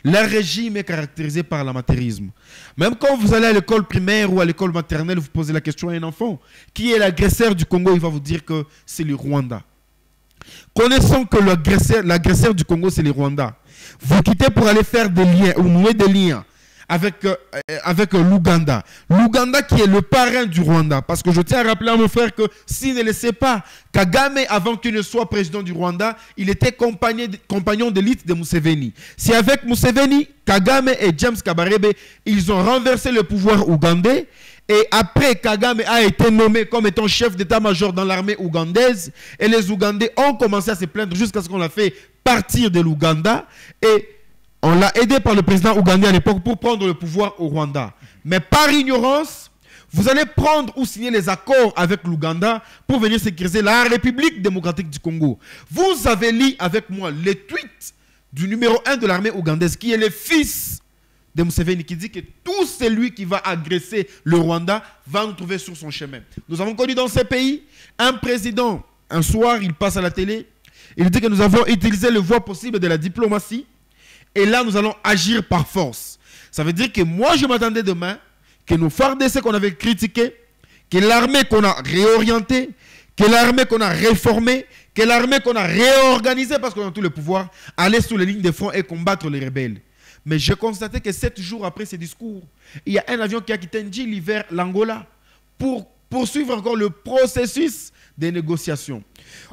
le régime est caractérisé par l'amateurisme. Même quand vous allez à l'école primaire ou à l'école maternelle, vous posez la question à un enfant. Qui est l'agresseur du Congo? Il va vous dire que c'est le Rwanda. Connaissant que l'agresseur du Congo, c'est le Rwanda, vous quittez pour aller faire des liens ou nouer des liens avec l'Ouganda. L'Ouganda qui est le parrain du Rwanda. Parce que je tiens à rappeler à mon frère que s'il ne le sait pas, Kagame, avant qu'il ne soit président du Rwanda, il était compagnon d'élite de Museveni. C'est avec Museveni, Kagame et James Kabarebe, ils ont renversé le pouvoir ougandais. Et après, Kagame a été nommé comme étant chef d'état-major dans l'armée ougandaise. Et les Ougandais ont commencé à se plaindre jusqu'à ce qu'on l'a fait partir de l'Ouganda. Et on l'a aidé par le président ougandais à l'époque pour prendre le pouvoir au Rwanda. Mais par ignorance, vous allez prendre ou signer les accords avec l'Ouganda pour venir sécuriser la République démocratique du Congo. Vous avez lu avec moi les tweets du numéro 1 de l'armée ougandaise, qui est le fils de Museveni qui dit que tout celui qui va agresser le Rwanda va nous trouver sur son chemin. Nous avons connu dans ces pays un président, un soir, il passe à la télé, il dit que nous avons utilisé le voie possible de la diplomatie et là, nous allons agir par force. Ça veut dire que moi, je m'attendais demain que nos FARDC qu'on avait critiqués, que l'armée qu'on a réorientée, que l'armée qu'on a réformée, que l'armée qu'on a réorganisée parce qu'on a tout le pouvoir, allait sur les lignes de front et combattre les rebelles. Mais j'ai constaté que 7 jours après ces discours, il y a un avion qui a quitté Ndjili vers l'Angola pour poursuivre encore le processus des négociations.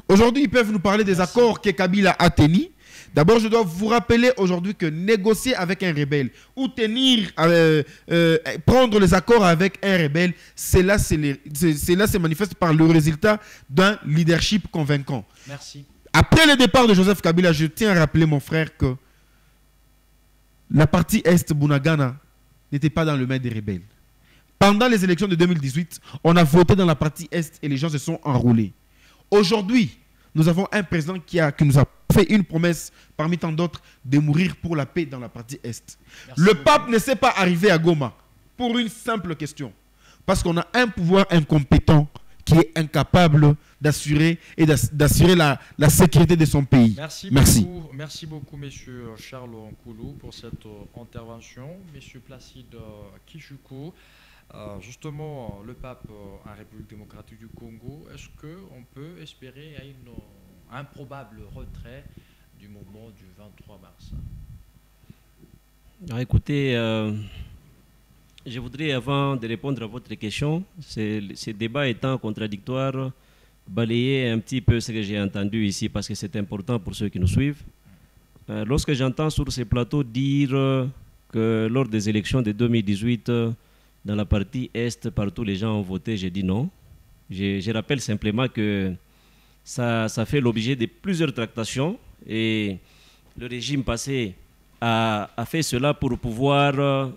Aujourd'hui, ils peuvent nous parler des accords que Kabila a tenus. D'abord, je dois vous rappeler aujourd'hui que négocier avec un rebelle ou prendre les accords avec un rebelle, cela se manifeste par le résultat d'un leadership convaincant. Merci. Après le départ de Joseph Kabila, je tiens à rappeler, mon frère, que la partie Est, Bunagana, n'était pas dans le main des rebelles. Pendant les élections de 2018, on a voté dans la partie Est et les gens se sont enrôlés. Aujourd'hui, nous avons un président qui nous a fait une promesse, parmi tant d'autres, de mourir pour la paix dans la partie Est. Merci le beaucoup. pape ne s'est pas arrivé à Goma pour une simple question. Parce qu'on a un pouvoir incompétent qui est incapable d'assurer la sécurité de son pays. Merci beaucoup, monsieur Charles Nkoulou, pour cette intervention. Monsieur Placide Kishuko, justement, le pape en République démocratique du Congo, est-ce qu'on peut espérer un probable retrait du mouvement du 23 mars? Alors, écoutez, je voudrais, avant de répondre à votre question, ce débat étant contradictoire, balayer un petit peu ce que j'ai entendu ici parce que c'est important pour ceux qui nous suivent. Lorsque j'entends sur ces plateaux dire que lors des élections de 2018, dans la partie Est, partout les gens ont voté, j'ai dit non. Je rappelle simplement que ça fait l'objet de plusieurs tractations et le régime passé a fait cela pour pouvoir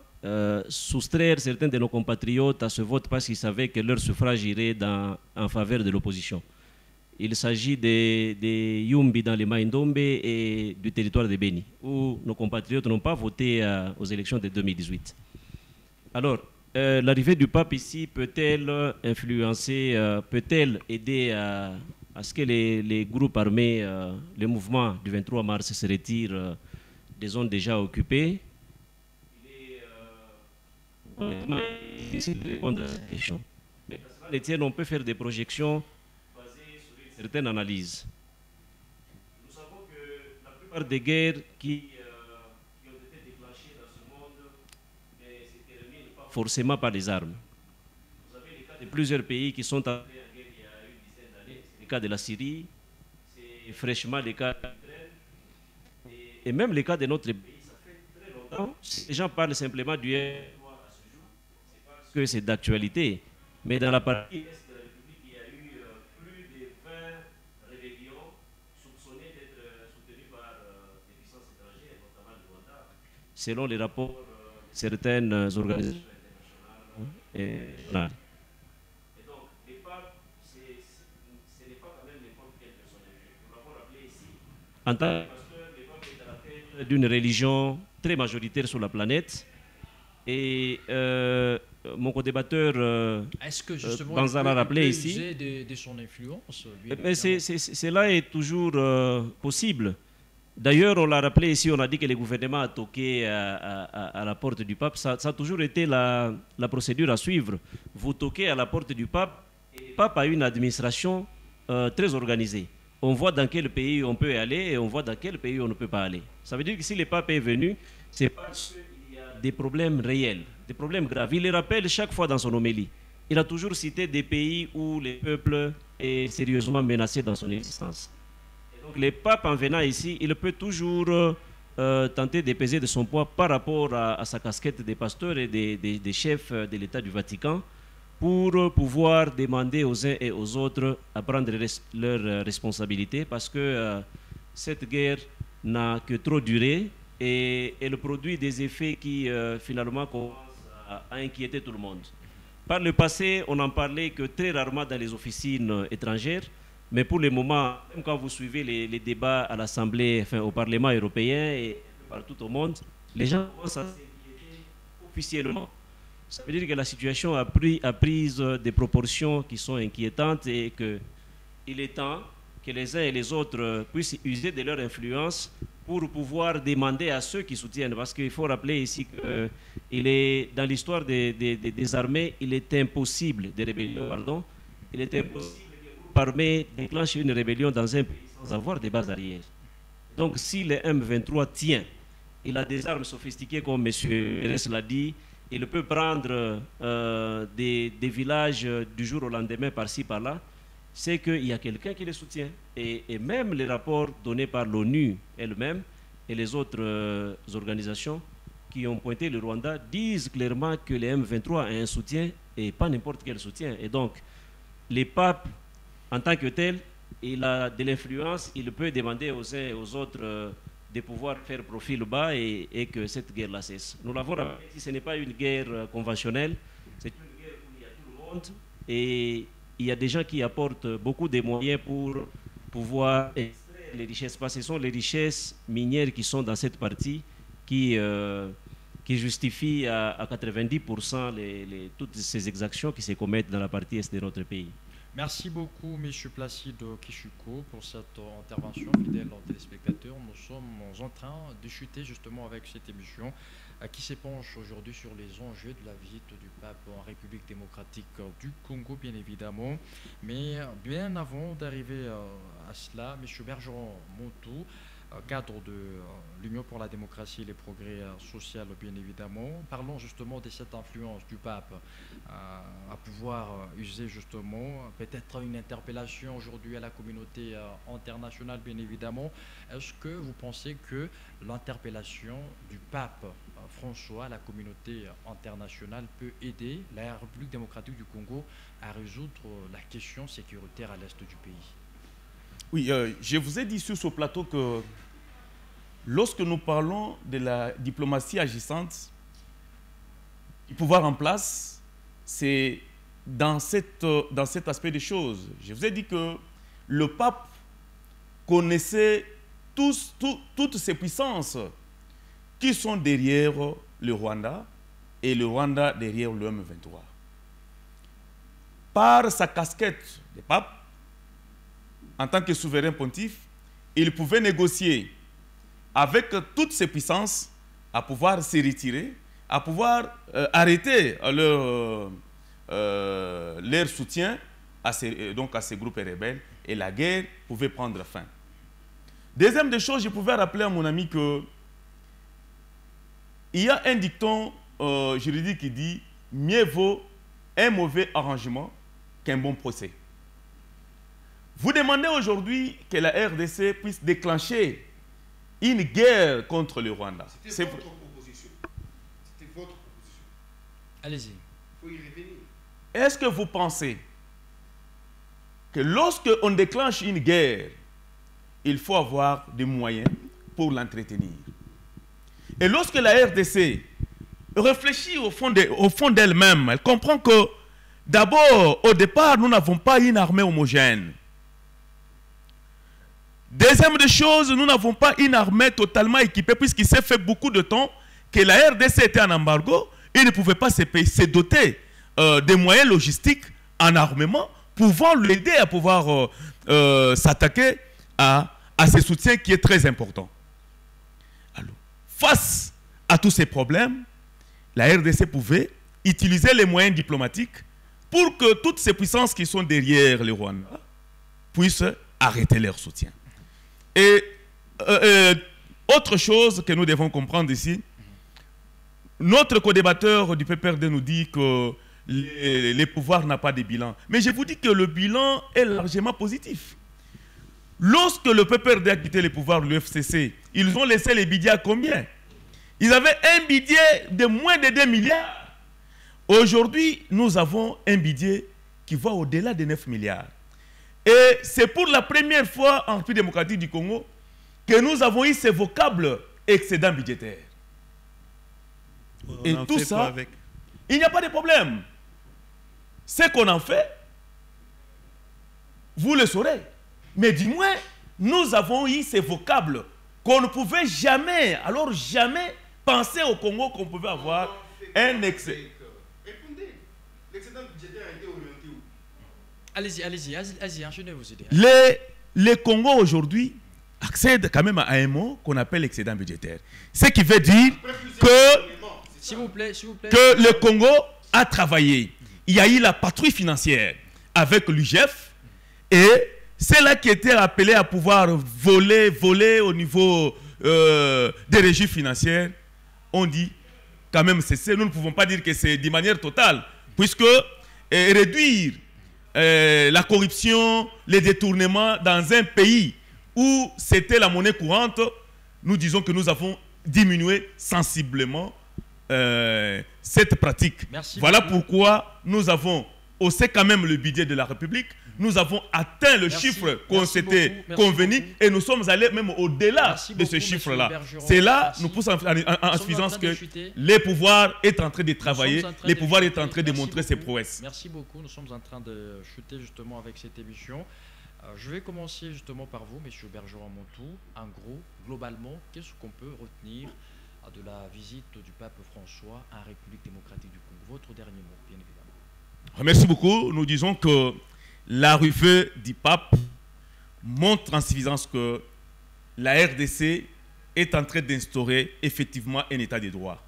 soustraire certains de nos compatriotes à ce vote parce qu'ils savaient que leur suffrage irait en faveur de l'opposition. Il s'agit des Yumbi dans les Maïndombe et du territoire de Beni, où nos compatriotes n'ont pas voté aux élections de 2018. Alors, l'arrivée du pape ici peut-elle influencer, peut-elle aider à ce que les groupes armés, les mouvements du 23 mars se retirent des zones déjà occupées? Difficile de répondre à cette question. Mais les tiennes, on peut faire des projections basées sur une certaine analyse. Nous savons que la plupart des guerres qui ont été déclenchées dans ce monde ne se terminent pas forcément par les armes. Vous avez les cas de plusieurs pays qui sont entrés en guerre il y a une dizaine d'années. C'est le cas de la Syrie, c'est fraîchement le cas de l'Ukraine, et même le cas de notre pays. Ça fait très longtemps. Les gens parlent simplement du que c'est d'actualité, mais dans la partie est de la République, il y a eu plus de 20 rébellions soupçonnées d'être soutenues par des puissances étrangères, notamment le Rwanda, selon les rapports de certaines organisations internationales. Et donc, les papes, ce n'est pas quand même n'importe quelle personne. Nous l'avons rappelé ici. En tant que pasteur, les papes est à la tête d'une religion très majoritaire sur la planète. Et mon co-débatteur Banzala a rappelé ici. De son influence, cela est toujours possible. D'ailleurs, on l'a rappelé ici, on a dit que le gouvernement a toqué à la porte du pape. Ça a toujours été la procédure à suivre. Vous toquez à la porte du pape, et le pape a une administration très organisée. On voit dans quel pays on peut aller et on voit dans quel pays on ne peut pas aller. Ça veut dire que si le pape est venu, c'est parce que des problèmes réels, des problèmes graves. Il les rappelle chaque fois dans son homélie. Il a toujours cité des pays où le peuple est sérieusement menacé dans son existence. Et donc le pape, en venant ici, il peut toujours tenter de peser de son poids par rapport à sa casquette de pasteur et des chefs de l'État du Vatican pour pouvoir demander aux uns et aux autres à prendre leurs responsabilités parce que cette guerre n'a que trop duré. Et elle produit des effets qui finalement commencent à inquiéter tout le monde. Par le passé, on n'en parlait que très rarement dans les officines étrangères, mais pour le moment, même quand vous suivez les débats à l'Assemblée, enfin au Parlement européen et partout au monde, les gens commencent à s'inquiéter officiellement, ça veut dire que la situation a pris des proportions qui sont inquiétantes et qu'il est temps que les uns et les autres puissent user de leur influence pour pouvoir demander à ceux qui soutiennent. Parce qu'il faut rappeler ici que dans l'histoire des armées, il est impossible, des rébellions, pardon, il est impossible que l'armée déclenche une rébellion dans un pays sans avoir des bases arrières. Donc si le M23 tient, il a des armes sophistiquées comme M. Pérez l'a dit, il peut prendre des villages du jour au lendemain par-ci, par-là, c'est qu'il y a quelqu'un qui les soutient. Et même les rapports donnés par l'ONU elle-même et les autres organisations qui ont pointé le Rwanda disent clairement que le M23 a un soutien et pas n'importe quel soutien. Et donc, les papes, en tant que tel, il a de l'influence, il peut demander aux uns et aux autres de pouvoir faire profil bas et que cette guerre-là cesse. Nous l'avons rappelé, ce n'est pas une guerre conventionnelle, c'est une guerre où il y a tout le monde et il y a des gens qui apportent beaucoup de moyens pour pouvoir extraire les richesses. Parce que ce sont les richesses minières qui sont dans cette partie qui justifient à 90% toutes ces exactions qui se commettent dans la partie est de notre pays. Merci beaucoup, M. Placide Kishuko, pour cette intervention. Fidèles téléspectateurs, nous sommes en train de chuter justement avec cette émission qui s'épanche aujourd'hui sur les enjeux de la visite du pape en République démocratique du Congo, bien évidemment. Mais bien avant d'arriver à cela, M. Bergeron Montou, cadre de l'Union pour la démocratie et les progrès sociaux, bien évidemment. Parlons justement de cette influence du pape à pouvoir user justement peut-être une interpellation aujourd'hui à la communauté internationale, bien évidemment. Est-ce que vous pensez que l'interpellation du pape François à la communauté internationale peut aider la République démocratique du Congo à résoudre la question sécuritaire à l'est du pays? Oui, je vous ai dit sur ce plateau que lorsque nous parlons de la diplomatie agissante, du pouvoir en place, c'est dans cet aspect des choses. Je vous ai dit que le pape connaissait toutes ces puissances qui sont derrière le Rwanda et le Rwanda derrière le M23. Par sa casquette de pape, en tant que souverain pontife, il pouvait négocier avec toutes ces puissances à pouvoir se retirer, à pouvoir arrêter leur soutien à ces groupes rebelles et la guerre pouvait prendre fin. Deuxième des choses, je pouvais rappeler à mon ami que il y a un dicton juridique qui dit « Mieux vaut un mauvais arrangement qu'un bon procès ». Vous demandez aujourd'hui que la RDC puisse déclencher une guerre contre le Rwanda. C'était votre proposition. C'était votre proposition. Allez-y. Il faut y revenir. Est-ce que vous pensez que lorsque on déclenche une guerre, il faut avoir des moyens pour l'entretenir? Et lorsque la RDC réfléchit au fond d'elle-même, elle comprend que d'abord, au départ, nous n'avons pas une armée homogène. Deuxième des choses, nous n'avons pas une armée totalement équipée puisqu'il s'est fait beaucoup de temps que la RDC était en embargo et ne pouvait pas se doter des moyens logistiques en armement pouvant l'aider à pouvoir s'attaquer à ce soutien qui est très important. Alors, face à tous ces problèmes, la RDC pouvait utiliser les moyens diplomatiques pour que toutes ces puissances qui sont derrière le Rwanda puissent arrêter leur soutien. Et autre chose que nous devons comprendre ici, notre co-débatteur du PPRD nous dit que les pouvoirs n'ont pas de bilan. Mais je vous dis que le bilan est largement positif. Lorsque le PPRD a quitté les pouvoirs de l'UFCC, ils ont laissé les budgets à combien? Ils avaient un budget de moins de 2 milliards. Aujourd'hui, nous avons un budget qui va au-delà de 9 milliards. Et c'est pour la première fois en République démocratique du Congo que nous avons eu ce vocable excédent budgétaire. Et tout ça, il n'y a pas de problème. Ce qu'on en fait, vous le saurez. Mais du moins, nous avons eu ce vocable qu'on ne pouvait jamais, alors jamais penser au Congo qu'on pouvait avoir un excès. Répondez. L'excédent budgétaire a été orienté où? Allez-y, enchaînez vos idées. Les Congo aujourd'hui accèdent quand même à un mot qu'on appelle l'excédent budgétaire. Ce qui veut dire S'il vous plaît. que le Congo a travaillé. Il y a eu la patrouille financière avec l'UGF et c'est là qui était appelé à pouvoir voler au niveau des régies financières. On dit quand même c'est nous ne pouvons pas dire que c'est de manière totale puisque réduire la corruption, les détournements dans un pays où c'était la monnaie courante, nous disons que nous avons diminué sensiblement cette pratique. Voilà pourquoi nous avons haussé quand même le budget de la République. Nous avons atteint le chiffre qu'on s'était convenu et nous sommes allés même au-delà de ce chiffre-là. C'est là, nous poussons en suffisance que les pouvoirs est en train de travailler, les pouvoirs est en train de montrer ses prouesses. Merci beaucoup, nous sommes en train de chuter justement avec cette émission. Je vais commencer justement par vous, M. Bergeron-Montou. En gros, globalement, qu'est-ce qu'on peut retenir de la visite du pape François en République démocratique du Congo? Votre dernier mot, bien évidemment. Merci beaucoup. Nous disons que l'arrivée du pape montre en suffisance que la RDC est en train d'instaurer effectivement un état de droit.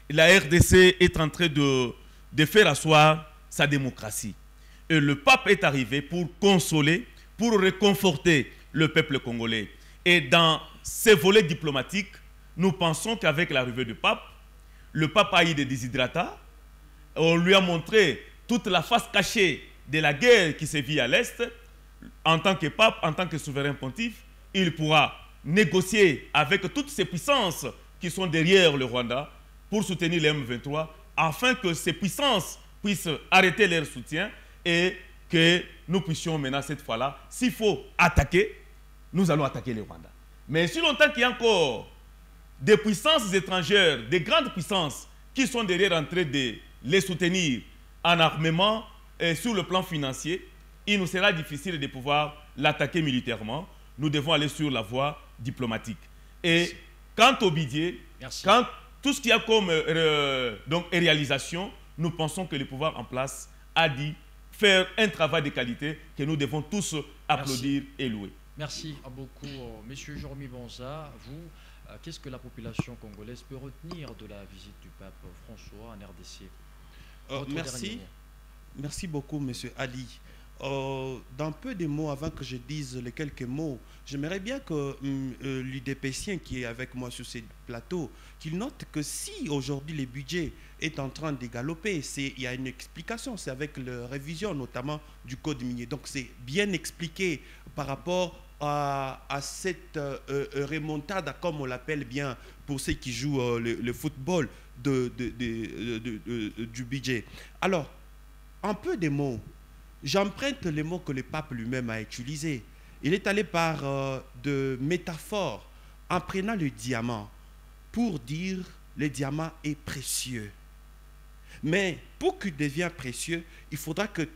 La RDC est en train de faire asseoir sa démocratie. Et le pape est arrivé pour consoler, pour réconforter le peuple congolais. Et dans ces volets diplomatiques, nous pensons qu'avec l'arrivée du pape, le pape a eu des déshydratats. On lui a montré toute la face cachée de la guerre qui se vit à l'Est. En tant que pape, en tant que souverain pontife, il pourra négocier avec toutes ces puissances qui sont derrière le Rwanda pour soutenir les M23 afin que ces puissances puissent arrêter leur soutien et que nous puissions maintenant cette fois-là, s'il faut attaquer, nous allons attaquer le Rwanda. Mais si longtemps qu'il y a encore des puissances étrangères, des grandes puissances qui sont derrière en train de les soutenir en armement et sur le plan financier, il nous sera difficile de pouvoir l'attaquer militairement. Nous devons aller sur la voie diplomatique. Et quant au budget, quant tout ce qu'il y a comme réalisation, nous pensons que le pouvoir en place a dit faire un travail de qualité que nous devons tous applaudir et louer. Merci beaucoup, Monsieur Jormi Bonza. Vous, qu'est-ce que la population congolaise peut retenir de la visite du pape François en RDC? Merci beaucoup, Monsieur Ali. Dans peu de mots, avant que je dise les quelques mots, j'aimerais bien que l'UDPCien qui est avec moi sur ce plateau, qu'il note que si aujourd'hui le budget est en train de galoper, il y a une explication, c'est avec la révision notamment du code minier. Donc c'est bien expliqué par rapport à cette remontada, comme on l'appelle bien pour ceux qui jouent le football, du budget. Alors, en peu de mots, j'emprunte les mots que le pape lui-même a utilisés. Il est allé par de métaphores en prenant le diamant pour dire le diamant est précieux. Mais pour qu'il devienne précieux, il faudra que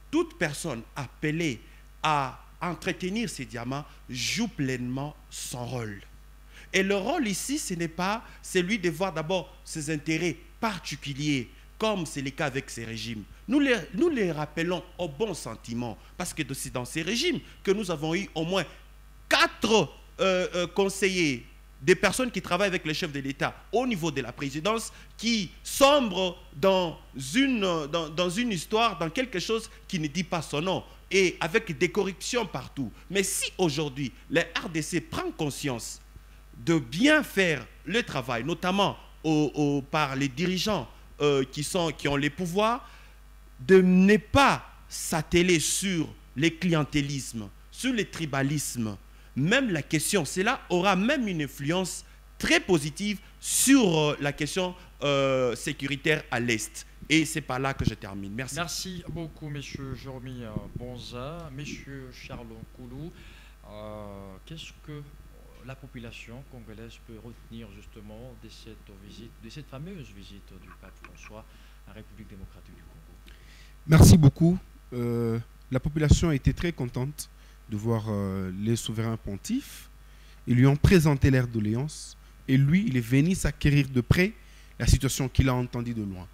toute personne appelée à entretenir ces diamants joue pleinement son rôle. Et le rôle ici, ce n'est pas celui de voir d'abord ses intérêts particuliers, comme c'est le cas avec ces régimes. Nous les rappelons au bon sentiment, parce que c'est dans ces régimes que nous avons eu au moins 4 conseillers, des personnes qui travaillent avec le chef de l'État au niveau de la présidence, qui sombrent dans une histoire, dans quelque chose qui ne dit pas son nom, et avec des corruptions partout. Mais si aujourd'hui, la RDC prend conscience de bien faire le travail, notamment par les dirigeants qui ont les pouvoirs, de ne pas s'atteler sur les clientélismes, sur les tribalismes, même la question, cela aura même une influence très positive sur la question sécuritaire à l'Est. Et c'est par là que je termine. Merci. Merci beaucoup, M. Jormi Bonza. M. Charles Koulou, qu'est-ce que la population congolaise peut retenir justement de cette visite, de cette fameuse visite du pape François en République démocratique du Congo? Merci beaucoup. La population a été très contente de voir les souverains pontifs. Ils lui ont présenté leur doléance et lui, il est venu s'acquérir de près la situation qu'il a entendue de loin.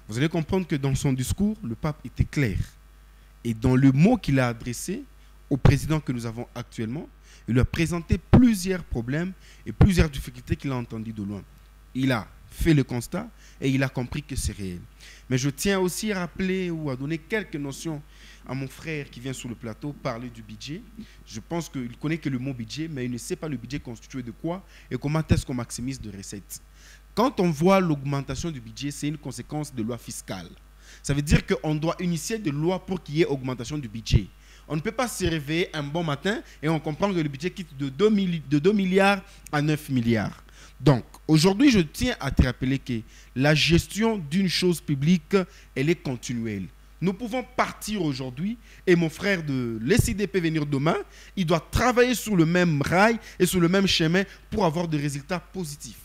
Vous allez comprendre que dans son discours, le pape était clair. Et dans le mot qu'il a adressé au président que nous avons actuellement, il lui a présenté plusieurs problèmes et plusieurs difficultés qu'il a entendues de loin. Il a fait le constat et il a compris que c'est réel. Mais je tiens aussi à rappeler ou à donner quelques notions à mon frère qui vient sur le plateau parler du budget. Je pense qu'il connaît que le mot budget, mais il ne sait pas le budget constitué de quoi et comment est-ce qu'on maximise de recettes. Quand on voit l'augmentation du budget, c'est une conséquence de loi fiscale. Ça veut dire qu'on doit initier des lois pour qu'il y ait augmentation du budget. On ne peut pas se réveiller un bon matin et on comprend que le budget quitte de 2 milliards à 9 milliards. Donc, aujourd'hui, je tiens à te rappeler que la gestion d'une chose publique, elle est continuelle. Nous pouvons partir aujourd'hui et mon frère de l'SIDP venir demain, il doit travailler sur le même rail et sur le même chemin pour avoir des résultats positifs.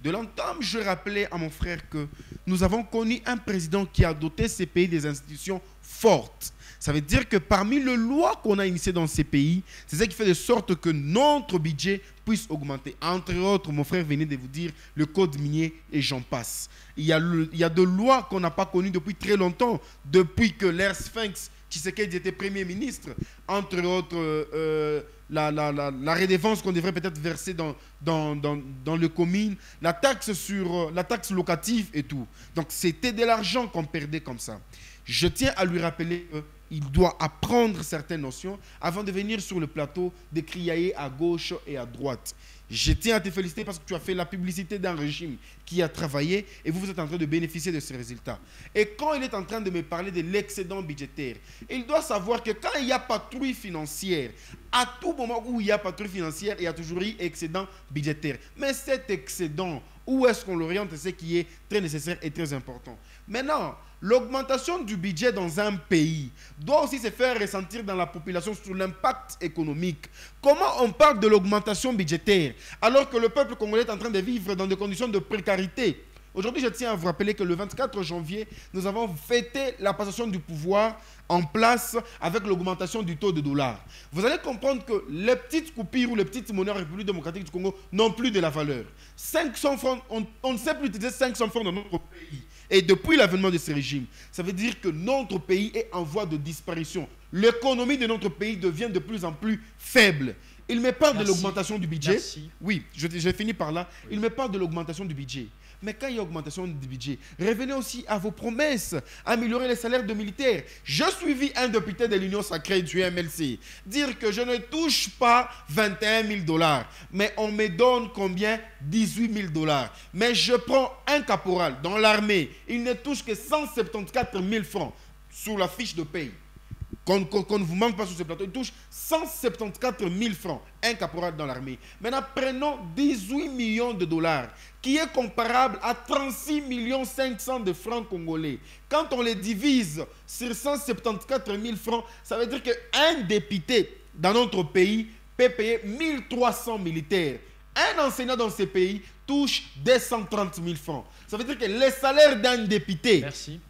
De l'entame, je rappelais à mon frère que nous avons connu un président qui a doté ces pays des institutions fortes. Ça veut dire que parmi les lois qu'on a initiées dans ces pays, c'est ça qui fait de sorte que notre budget puisse augmenter. Entre autres, mon frère venait de vous dire le code minier et j'en passe. Il y a de lois qu'on n'a pas connues depuis très longtemps, depuis que l'ère Sphinx, Tshisekedi était Premier ministre, entre autres la redevance qu'on devrait peut-être verser dans les communes, la taxe locative et tout. Donc c'était de l'argent qu'on perdait comme ça. Je tiens à lui rappeler qu'il doit apprendre certaines notions avant de venir sur le plateau de criailler à gauche et à droite. Je tiens à te féliciter parce que tu as fait la publicité d'un régime qui a travaillé et vous êtes en train de bénéficier de ces résultats. Et quand il est en train de me parler de l'excédent budgétaire, il doit savoir que quand il y a patrouille financière, à tout moment où il y a patrouille financière, il y a toujours eu excédent budgétaire. Mais cet excédent, où est-ce qu'on l'oriente, c'est ce qui est très nécessaire et très important. Maintenant, l'augmentation du budget dans un pays doit aussi se faire ressentir dans la population sur l'impact économique. Comment on parle de l'augmentation budgétaire alors que le peuple congolais est en train de vivre dans des conditions de précarité? Aujourd'hui, je tiens à vous rappeler que le 24 janvier, nous avons fêté la passation du pouvoir en place avec l'augmentation du taux de dollar. Vous allez comprendre que les petites coupures ou les petites monnaies en République démocratique du Congo n'ont plus de la valeur. 500 francs, on ne sait plus utiliser 500 francs dans notre pays. Et depuis l'avènement de ce régime, ça veut dire que notre pays est en voie de disparition. L'économie de notre pays devient de plus en plus faible. Il me parle de l'augmentation du budget. Merci. Oui, je finis par là. Oui. Il me parle de l'augmentation du budget. Mais quand il y a augmentation du budget, revenez aussi à vos promesses, améliorer les salaires de militaires. Je suivis un député de l'Union sacrée du MLC dire que je ne touche pas 21 000 $, mais on me donne combien? 18 000 $. Mais je prends un caporal dans l'armée, il ne touche que 174 000 francs sur la fiche de paye. Qu'on ne vous manque pas sur ce plateau, il touche 174 000 francs, un caporal dans l'armée. Maintenant, prenons 18 millions de $, qui est comparable à 36 500 000 de francs congolais. Quand on les divise sur 174 000 francs, ça veut dire qu'un député dans notre pays peut payer 1300 militaires. Un enseignant dans ces pays touche 230 000 francs. Ça veut dire que les salaires d'un député,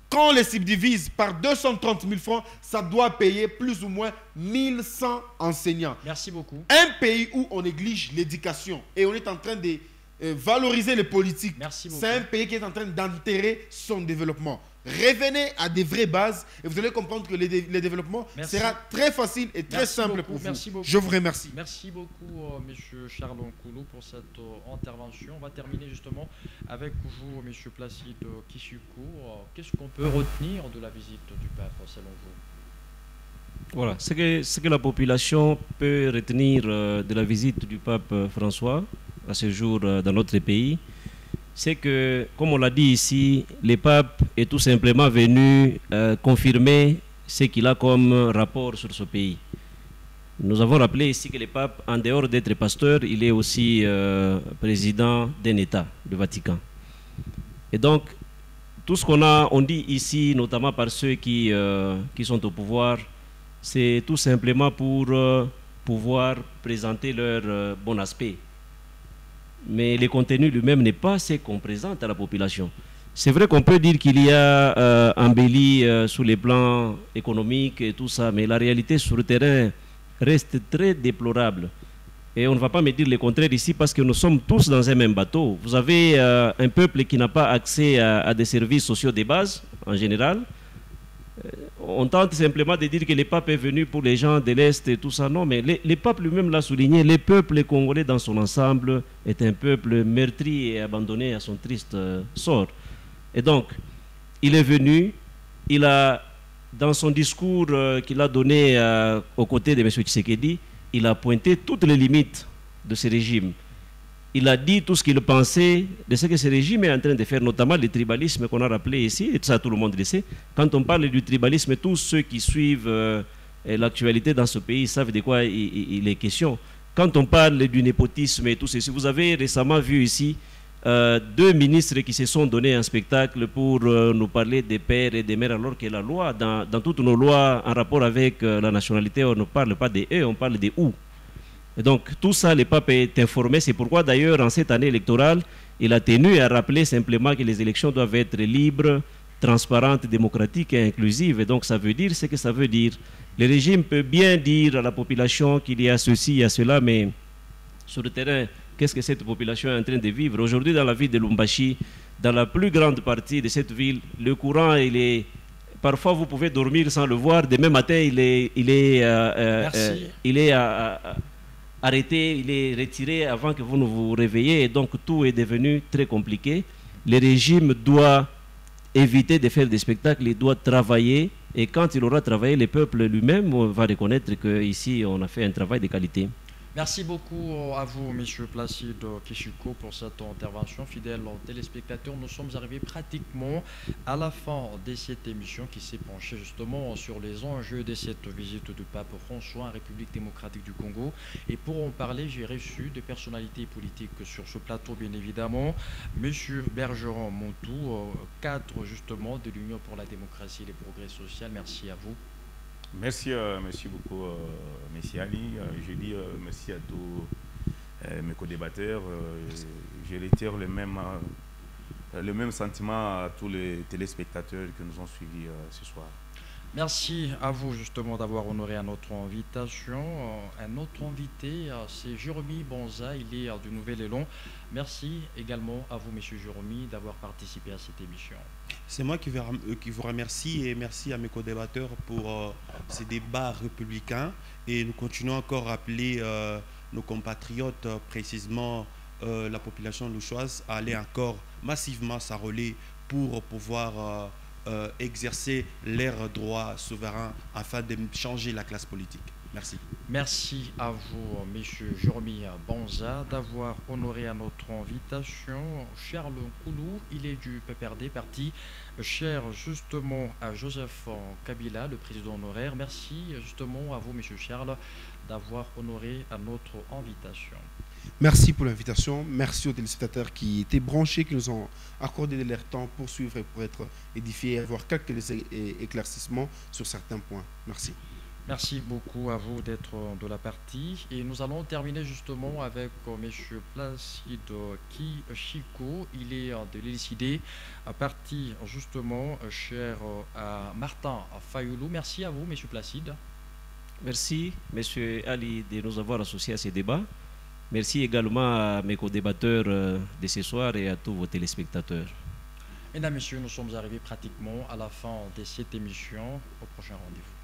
quand on les subdivise par 230 000 francs, ça doit payer plus ou moins 1100 enseignants. Merci beaucoup. Un pays où on néglige l'éducation et on est en train de valoriser les politiques, c'est un pays qui est en train d'enterrer son développement. Revenez à des vraies bases et vous allez comprendre que le développement sera très facile et très simple pour vous. Je vous remercie. Merci beaucoup, M. Charles Nkoulou, pour cette intervention. On va terminer justement avec vous, M. Placide Kisuku. Qu'est-ce qu'on peut retenir de la visite du pape, selon vous? Voilà, ce que la population peut retenir de la visite du pape François à ce jour dans notre pays, c'est que, comme on l'a dit ici, le pape est tout simplement venu confirmer ce qu'il a comme rapport sur ce pays. Nous avons rappelé ici que le pape, en dehors d'être pasteur, il est aussi président d'un État, le Vatican. Et donc, tout ce on dit ici, notamment par ceux qui sont au pouvoir, c'est tout simplement pour pouvoir présenter leur bon aspect. Mais le contenu lui-même n'est pas ce qu'on présente à la population. C'est vrai qu'on peut dire qu'il y a embelli sous les plans économiques et tout ça, mais la réalité sur le terrain reste très déplorable. Et on ne va pas me dire le contraire ici parce que nous sommes tous dans un même bateau. Vous avez un peuple qui n'a pas accès à des services sociaux de base, en général. On tente simplement de dire que le pape est venu pour les gens de l'Est et tout ça. Non, mais le pape lui-même l'a souligné. Le peuple congolais dans son ensemble est un peuple meurtri et abandonné à son triste sort. Et donc, il est venu, il a, dans son discours qu'il a donné aux côtés de M. Tshisekedi, il a pointé toutes les limites de ce régime. Il a dit tout ce qu'il pensait de ce que ce régime est en train de faire, notamment le tribalisme qu'on a rappelé ici, et ça tout le monde le sait. Quand on parle du tribalisme, tous ceux qui suivent l'actualité dans ce pays savent de quoi il est question. Quand on parle du népotisme et tout ceci, vous avez récemment vu ici 2 ministres qui se sont donné un spectacle pour nous parler des pères et des mères, alors que la loi, dans toutes nos lois en rapport avec la nationalité, on ne parle pas des « eux », on parle des « ou ». Et donc tout ça, le pape est informé. C'est pourquoi d'ailleurs, en cette année électorale, il a tenu à rappeler simplement que les élections doivent être libres, transparentes, démocratiques et inclusives. Et donc ça veut dire ce que ça veut dire. Le régime peut bien dire à la population qu'il y a ceci, il y a cela, mais sur le terrain, qu'est-ce que cette population est en train de vivre? Aujourd'hui, dans la ville de Lubumbashi, dans la plus grande partie de cette ville, le courant, il est... Parfois, vous pouvez dormir sans le voir. Demain matin, il est arrêté, il est retiré avant que vous ne vous réveillez. Et donc, tout est devenu très compliqué. Le régime doit éviter de faire des spectacles, il doit travailler. Et quand il aura travaillé, le peuple lui-même va reconnaître qu'ici, on a fait un travail de qualité. Merci beaucoup à vous, M. Placide Kishiko, pour cette intervention. Fidèles téléspectateurs, nous sommes arrivés pratiquement à la fin de cette émission qui s'est penchée justement sur les enjeux de cette visite du pape François en République démocratique du Congo. Et pour en parler, j'ai reçu des personnalités politiques sur ce plateau, bien évidemment. M. Bergeron Montou, cadre justement de l'Union pour la démocratie et le progrès social. Merci à vous. Merci, merci beaucoup, M. Ali. Je dis merci à tous mes co-débatteurs. Je retire le même sentiment à tous les téléspectateurs qui nous ont suivis ce soir. Merci à vous justement d'avoir honoré à notre invitation. Un autre invité, c'est Jérémy Bonza, il est du Nouvel Élan. Merci également à vous, M. Jérémy, d'avoir participé à cette émission. C'est moi qui vous remercie et merci à mes co-débatteurs pour ces débats républicains. Et nous continuons encore à appeler nos compatriotes, précisément la population louchoise, à aller encore massivement s'enrôler pour pouvoir exercer leurs droits souverains afin de changer la classe politique. Merci. Merci à vous, M. Jérémy Bonza, d'avoir honoré à notre invitation. Charles Koulou, il est du PPRD, parti cher justement à Joseph Kabila, le président honoraire. Merci justement à vous, M. Charles, d'avoir honoré à notre invitation. Merci pour l'invitation. Merci aux téléspectateurs qui étaient branchés, qui nous ont accordé de leur temps pour suivre et pour être édifiés et avoir quelques éclaircissements sur certains points. Merci. Merci beaucoup à vous d'être de la partie. Et nous allons terminer justement avec M. Placide Kishiko. Il est de l'LCD, parti justement cher à Martin Fayoulou. Merci à vous, M. Placide. Merci, M. Ali, de nous avoir associés à ces débats. Merci également à mes co-débatteurs de ce soir et à tous vos téléspectateurs. Mesdames, Messieurs, nous sommes arrivés pratiquement à la fin de cette émission. Au prochain rendez-vous.